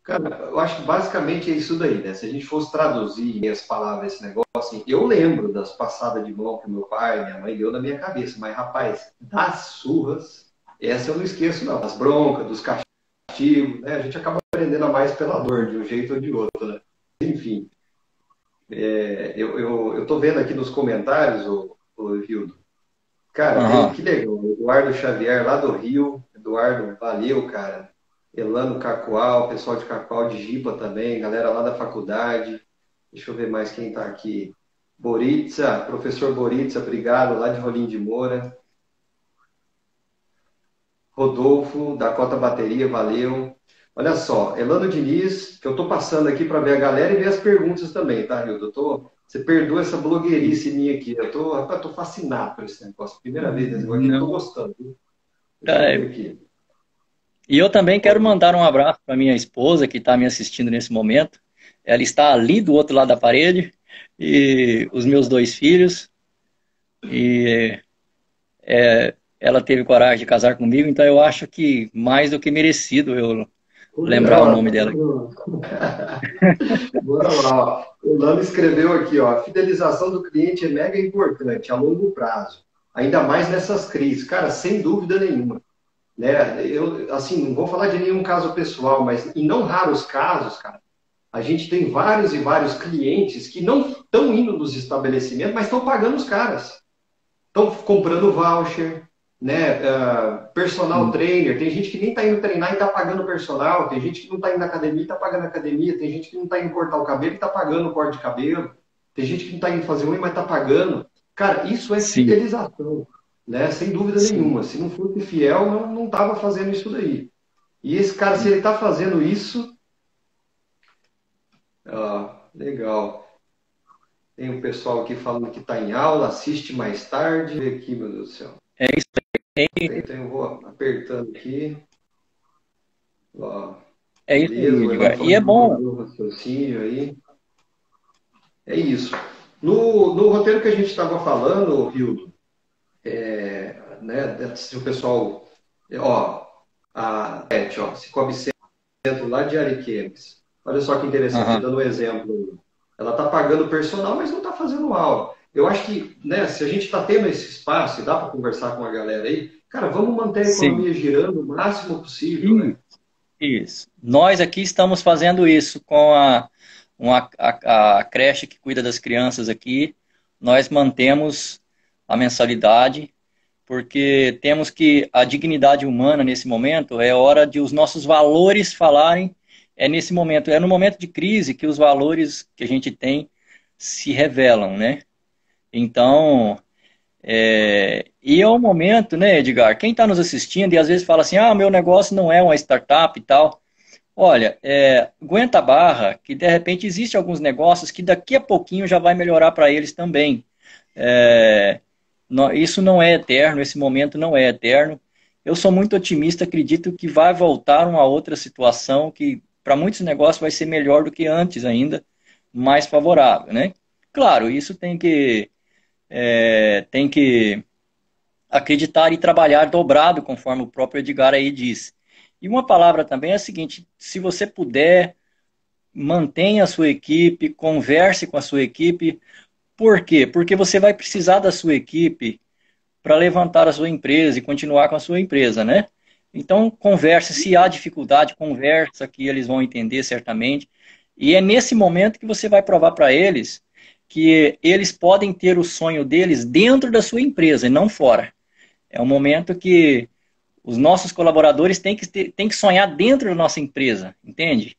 Cara, eu acho que basicamente é isso daí, né? Se a gente fosse traduzir em minhas palavras esse negócio, assim, eu lembro das passadas de mão que meu pai e minha mãe deu na minha cabeça, mas, rapaz, das surras, essa eu não esqueço, não. Das broncas, dos castigos, né? A gente acaba aprendendo a mais pela dor, de um jeito ou de outro, né? Enfim, eu tô vendo aqui nos comentários, o Rildo, cara, Aham. que legal. Eduardo Xavier, lá do Rio. Eduardo, valeu, cara. Elano Cacoal, pessoal de Cacoal, de Giba também, galera lá da faculdade. Deixa eu ver mais quem está aqui. Boritza, professor Boritza, obrigado, lá de Rolim de Moura. Rodolfo, Dakota Bateria, valeu. Olha só, Elano Diniz, que eu estou passando aqui para ver a galera e ver as perguntas também, tá, Rildo? Você perdoa essa blogueirice minha aqui. Rapaz, eu tô fascinado por esse negócio. Primeira vez nesse negócio aqui, estou Não. gostando. Viu? Deixa eu É, ver aqui. e eu também quero Ó, mandar um abraço para minha esposa que está me assistindo nesse momento. Ela está ali do outro lado da parede, e os meus dois filhos. E ela teve coragem de casar comigo, então eu acho que mais do que merecido eu Bora lembrar o lá, nome dela. bora lá. Ó. O Lano escreveu aqui, ó, a fidelização do cliente é mega importante a longo prazo, ainda mais nessas crises, cara, sem dúvida nenhuma. Né? Eu, assim, não vou falar de nenhum caso pessoal, mas em não raros casos, cara, a gente tem vários e vários clientes que não estão indo nos estabelecimentos, mas estão pagando os caras. Estão comprando voucher, né? Personal trainer. Tem gente que nem está indo treinar e está pagando personal. Tem gente que não está indo na academia e está pagando academia. Tem gente que não está indo cortar o cabelo e está pagando o corte de cabelo. Tem gente que não está indo fazer unha, mas está pagando. Cara, isso é Sim, fidelização, né? Sem dúvida sim. nenhuma. Se não fosse fiel, não estava fazendo isso daí. E esse cara, se ele está fazendo isso, legal. Tem um pessoal aqui falando que está em aula, assiste mais tarde. Vê aqui, meu Deus do céu. É isso aí, Então eu vou apertando aqui. Ó, é isso aí, beleza, o Elano Edgar. E falou é que bom. concluiu o raciocínio aí. É isso. No roteiro que a gente estava falando, Rildo, né, se o pessoal, ó, a Beth, ó, Cicobi Centro lá de Ariquemes. Olha só que interessante, Aham. dando um exemplo. Ela está pagando personal, mas não está fazendo aula. Eu acho que, né, se a gente está tendo esse espaço e dá para conversar com a galera aí, cara, vamos manter a Sim. economia girando o máximo possível, né? Isso. Isso. Nós aqui estamos fazendo isso com a creche que cuida das crianças aqui. Nós mantemos a mensalidade, porque temos que a dignidade humana nesse momento é hora de os nossos valores falarem. É nesse momento, é no momento de crise que os valores que a gente tem se revelam, né? Então, e é o momento, né, Edgar? Quem está nos assistindo e às vezes fala assim, ah, meu negócio não é uma startup e tal. Olha, aguenta a barra, que de repente existe alguns negócios que daqui a pouquinho já vai melhorar para eles também. É, isso não é eterno, esse momento não é eterno. Eu sou muito otimista, acredito que vai voltar uma outra situação que para muitos negócios vai ser melhor do que antes ainda, mais favorável, né? Claro, isso tem que acreditar e trabalhar dobrado, conforme o próprio Edgar aí disse. E uma palavra também é a seguinte: se você puder, mantenha a sua equipe, converse com a sua equipe. Por quê? Porque você vai precisar da sua equipe para levantar a sua empresa e continuar com a sua empresa, né? Então, converse. Se há dificuldade, conversa, que eles vão entender certamente. E é nesse momento que você vai provar para eles que eles podem ter o sonho deles dentro da sua empresa e não fora. É um momento que os nossos colaboradores têm que sonhar dentro da nossa empresa, entende?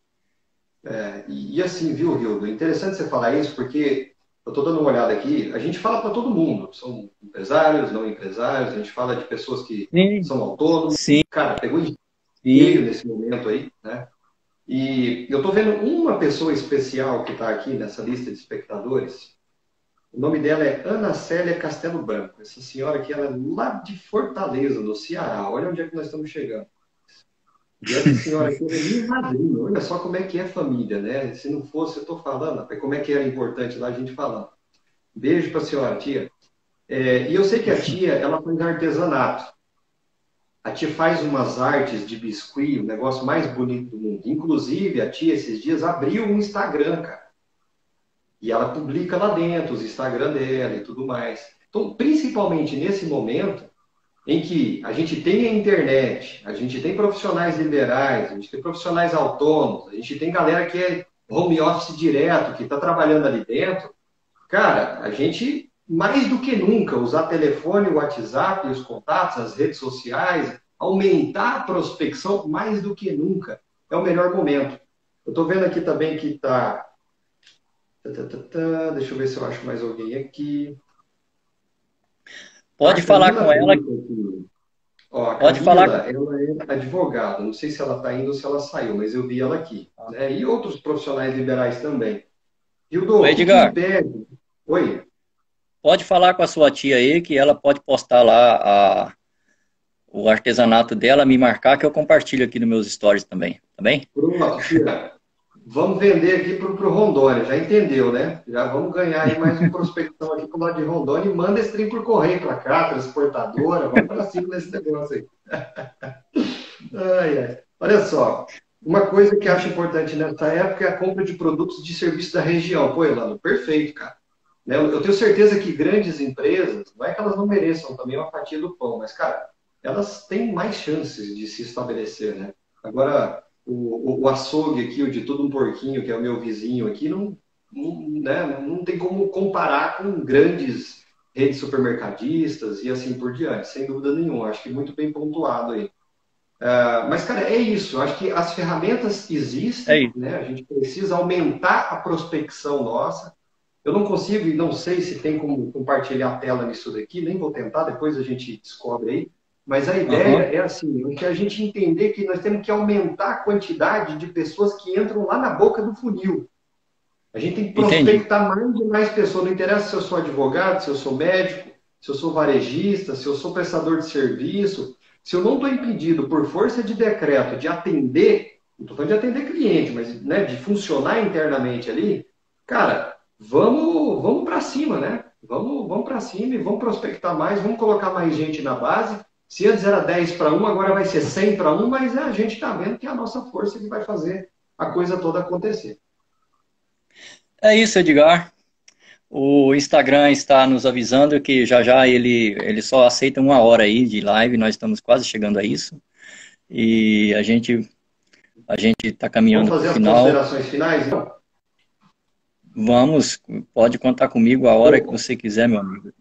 E assim, viu, Hildo? É interessante você falar isso, porque eu estou dando uma olhada aqui, a gente fala para todo mundo, são empresários, não empresários, a gente fala de pessoas que Sim, são autônomos. sim, Cara, pegou em cheio sim. nesse momento aí, né? E eu estou vendo uma pessoa especial que está aqui nessa lista de espectadores. O nome dela é Ana Célia Castelo Branco. Essa senhora aqui, ela é lá de Fortaleza, no Ceará. Olha onde é que nós estamos chegando. E essa senhora aqui é minha madrinha. Olha só como é que é família, né? Se não fosse, eu estou falando, rapaz, como é que era importante lá a gente falando. Beijo para a senhora, tia. E eu sei que a tia, ela faz artesanato. A tia faz umas artes de biscuit, o negócio mais bonito do mundo. Inclusive, a tia, esses dias, abriu um Instagram, cara. E ela publica lá dentro os Instagram dela e tudo mais. Então, principalmente nesse momento em que a gente tem a internet, a gente tem profissionais liberais, a gente tem profissionais autônomos, a gente tem galera que é home office direto, que está trabalhando ali dentro, cara, a gente, mais do que nunca, usar telefone, o WhatsApp, os contatos, as redes sociais, aumentar a prospecção, mais do que nunca, é o melhor momento. Eu estou vendo aqui também que está. Deixa eu ver se eu acho mais alguém aqui. A Pode falar com Camila ela, Brito aqui. Ó, a pode falar Camila, com... ela é advogada. Não sei se ela está indo ou se ela saiu, mas eu vi ela aqui. Né? E outros profissionais liberais também. Hildo, Ô, o que que Edgar, impede? Oi? pode falar com a sua tia aí, que ela pode postar lá o artesanato dela, me marcar, que eu compartilho aqui nos meus stories também, tá bem? Pronto, tia. Vamos vender aqui para o Rondônia, já entendeu, né? Já vamos ganhar aí mais um prospectão aqui para o lado de Rondônia e manda esse trem por correio para cá, transportadora, vamos para cima desse negócio aí. Ai, ai. Olha só, uma coisa que eu acho importante nessa época é a compra de produtos de serviço da região. Pô, Elano, perfeito, cara. Né, eu tenho certeza que grandes empresas, não é que elas não mereçam também uma fatia do pão, mas, cara, elas têm mais chances de se estabelecer, né? Agora, o açougue aqui, o de todo um porquinho, que é o meu vizinho aqui, né, não tem como comparar com grandes redes supermercadistas e assim por diante, sem dúvida nenhuma. Acho que muito bem pontuado aí. Mas, cara, é isso. Eu acho que as ferramentas É existem, isso. né? A gente precisa aumentar a prospecção nossa. Eu não consigo e não sei se tem como compartilhar a tela nisso daqui, nem vou tentar, depois a gente descobre aí. Mas a ideia Aham, é assim, é que a gente entender que nós temos que aumentar a quantidade de pessoas que entram lá na boca do funil. A gente tem que entendi. prospectar mais e mais pessoas. Não interessa se eu sou advogado, se eu sou médico, se eu sou varejista, se eu sou prestador de serviço. Se eu não estou impedido, por força de decreto, de atender, não estou falando de atender cliente, mas né, de funcionar internamente ali, cara, vamos para cima, né? Vamos para cima e vamos prospectar mais, vamos colocar mais gente na base. Se antes era 10 para um, agora vai ser 100 para um, mas a gente está vendo que é a nossa força que vai fazer a coisa toda acontecer. É isso, Edgar. O Instagram está nos avisando que já já ele só aceita 1 hora aí de live, nós estamos quase chegando a isso. E a gente está Vamos caminhando para o fazer as final. considerações finais? Então? Vamos, pode contar comigo a hora que Pô, você quiser, meu amigo.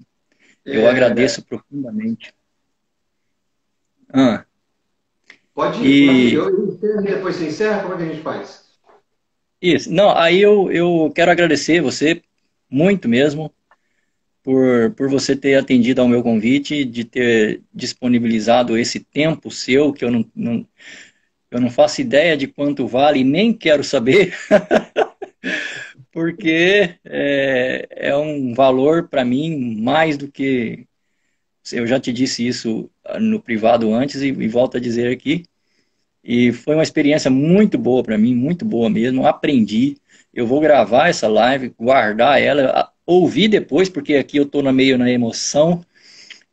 Eu é, agradeço profundamente. Ah, pode ir, pode ir. e Eu encerro e depois você encerra, como é que a gente faz? isso, não, aí eu quero agradecer você muito mesmo por você ter atendido ao meu convite, de ter disponibilizado esse tempo seu, que eu não faço ideia de quanto vale e nem quero saber, porque é um valor para mim mais do que. Eu já te disse isso no privado antes e volto a dizer aqui. E foi uma experiência muito boa para mim, muito boa mesmo. Aprendi. Eu vou gravar essa live, guardar ela, ouvir depois, porque aqui eu estou meio na emoção,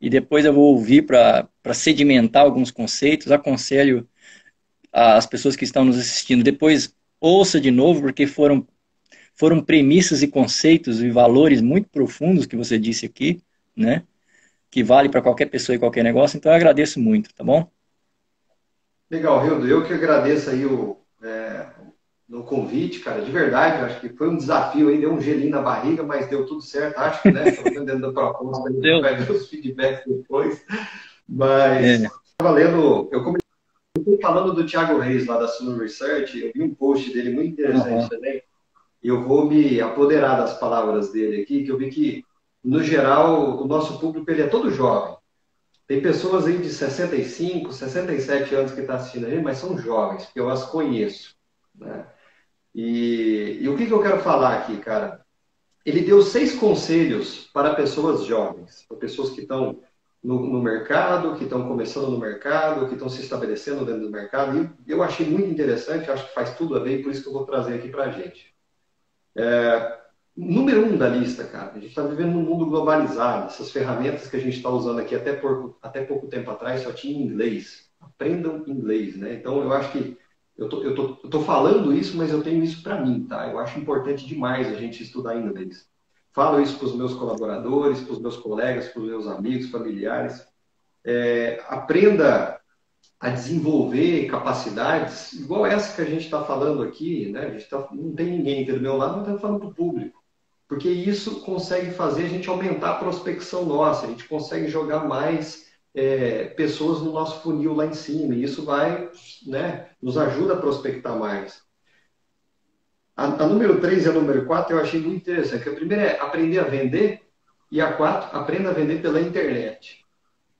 e depois eu vou ouvir para sedimentar alguns conceitos. Aconselho as pessoas que estão nos assistindo, depois ouça de novo, porque foram premissas e conceitos e valores muito profundos que você disse aqui, né? Que vale para qualquer pessoa e qualquer negócio. Então eu agradeço muito, tá bom? Legal, Hildo. Eu que agradeço aí no convite, cara, de verdade. Eu acho que foi um desafio aí, deu um gelinho na barriga, mas deu tudo certo. Acho que, né? Pelo menos dentro da proposta, a gente Deu. vai ver os feedbacks depois. Mas, É. estava lendo, eu comecei falando do Thiago Reis lá da Suno Research, eu vi um post dele muito interessante Uhum. também. E eu vou me apoderar das palavras dele aqui, que eu vi que, no geral, o nosso público ele é todo jovem. Tem pessoas aí de 65, 67 anos que estão assistindo aí, mas são jovens, porque eu as conheço, né? E o que eu quero falar aqui, cara? Ele deu 6 conselhos para pessoas jovens, para pessoas que estão no mercado, que estão começando no mercado, que estão se estabelecendo dentro do mercado. E eu achei muito interessante, acho que faz tudo a ver, e por isso que eu vou trazer aqui para a gente. Número um da lista, cara, a gente está vivendo num mundo globalizado. Essas ferramentas que a gente está usando aqui até pouco tempo atrás só tinha inglês. Aprendam inglês, né? Então eu acho que eu tô falando isso, mas eu tenho isso para mim, tá? Eu acho importante demais a gente estudar inglês. Falo isso para os meus colaboradores, para os meus colegas, para os meus amigos, familiares. Aprenda a desenvolver capacidades igual essa que a gente está falando aqui, né? Não tem ninguém aqui do meu lado, não está falando para o público. Porque isso consegue fazer a gente aumentar a prospecção nossa, a gente consegue jogar mais pessoas no nosso funil lá em cima, e isso vai, né, nos ajuda a prospectar mais. A número 3 e a número 4 eu achei muito interessante, que a primeira é aprender a vender, e a 4, aprenda a vender pela internet.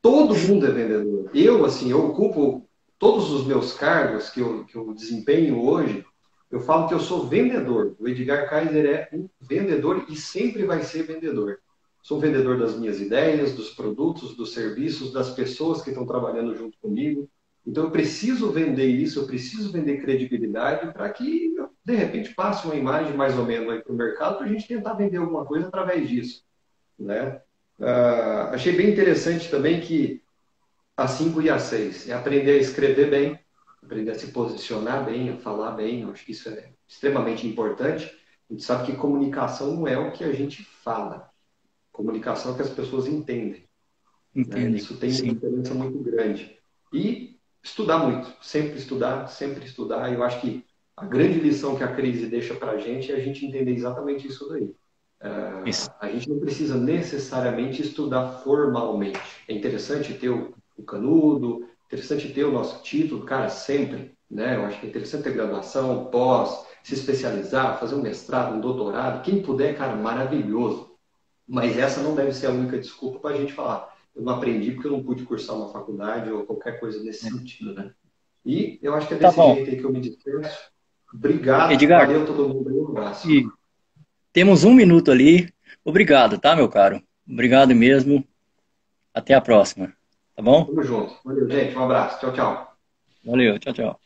Todo mundo é vendedor. Eu, assim, eu ocupo todos os meus cargos que eu desempenho hoje, eu falo que eu sou vendedor. O Edgar Kaiser é um vendedor e sempre vai ser vendedor. Sou vendedor das minhas ideias, dos produtos, dos serviços, das pessoas que estão trabalhando junto comigo. Então eu preciso vender isso, eu preciso vender credibilidade para que, de repente, passe uma imagem mais ou menos aí para o mercado para a gente tentar vender alguma coisa através disso, né? Achei bem interessante também que a 5 e a 6 é aprender a escrever bem, aprender a se posicionar bem, a falar bem. Eu acho que isso é extremamente importante. A gente sabe que comunicação não é o que a gente fala, comunicação é o que as pessoas entendem, né? Entendem. Isso tem uma Sim. diferença muito grande. E estudar muito, sempre estudar, sempre estudar. Eu acho que a grande lição que a crise deixa para a gente entender exatamente isso daí. Isso. A gente não precisa necessariamente estudar formalmente. É interessante ter o canudo, interessante ter o nosso título, cara, sempre, né? Eu acho que é interessante ter graduação, pós, se especializar, fazer um mestrado, um doutorado, quem puder, cara, maravilhoso. Mas essa não deve ser a única desculpa para a gente falar. Eu não aprendi porque eu não pude cursar uma faculdade ou qualquer coisa nesse sentido, né? E eu acho que é Tá desse bom. jeito aí que eu me despeço. Obrigado, Edgar, valeu todo mundo aí, um abraço. e temos 1 minuto ali. Obrigado, tá, meu caro? Obrigado mesmo. Até a próxima. Tá bom? Tamo junto. Valeu, gente. Um abraço. Tchau, tchau. Valeu. Tchau, tchau.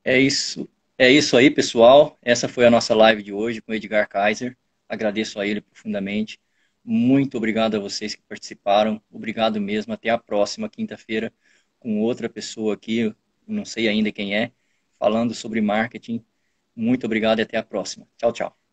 É isso. É isso aí, pessoal. Essa foi a nossa live de hoje com o Edgar Kaiser. Agradeço a ele profundamente. Muito obrigado a vocês que participaram. Obrigado mesmo. Até a próxima quinta-feira com outra pessoa aqui, não sei ainda quem é, falando sobre marketing. Muito obrigado e até a próxima. Tchau, tchau.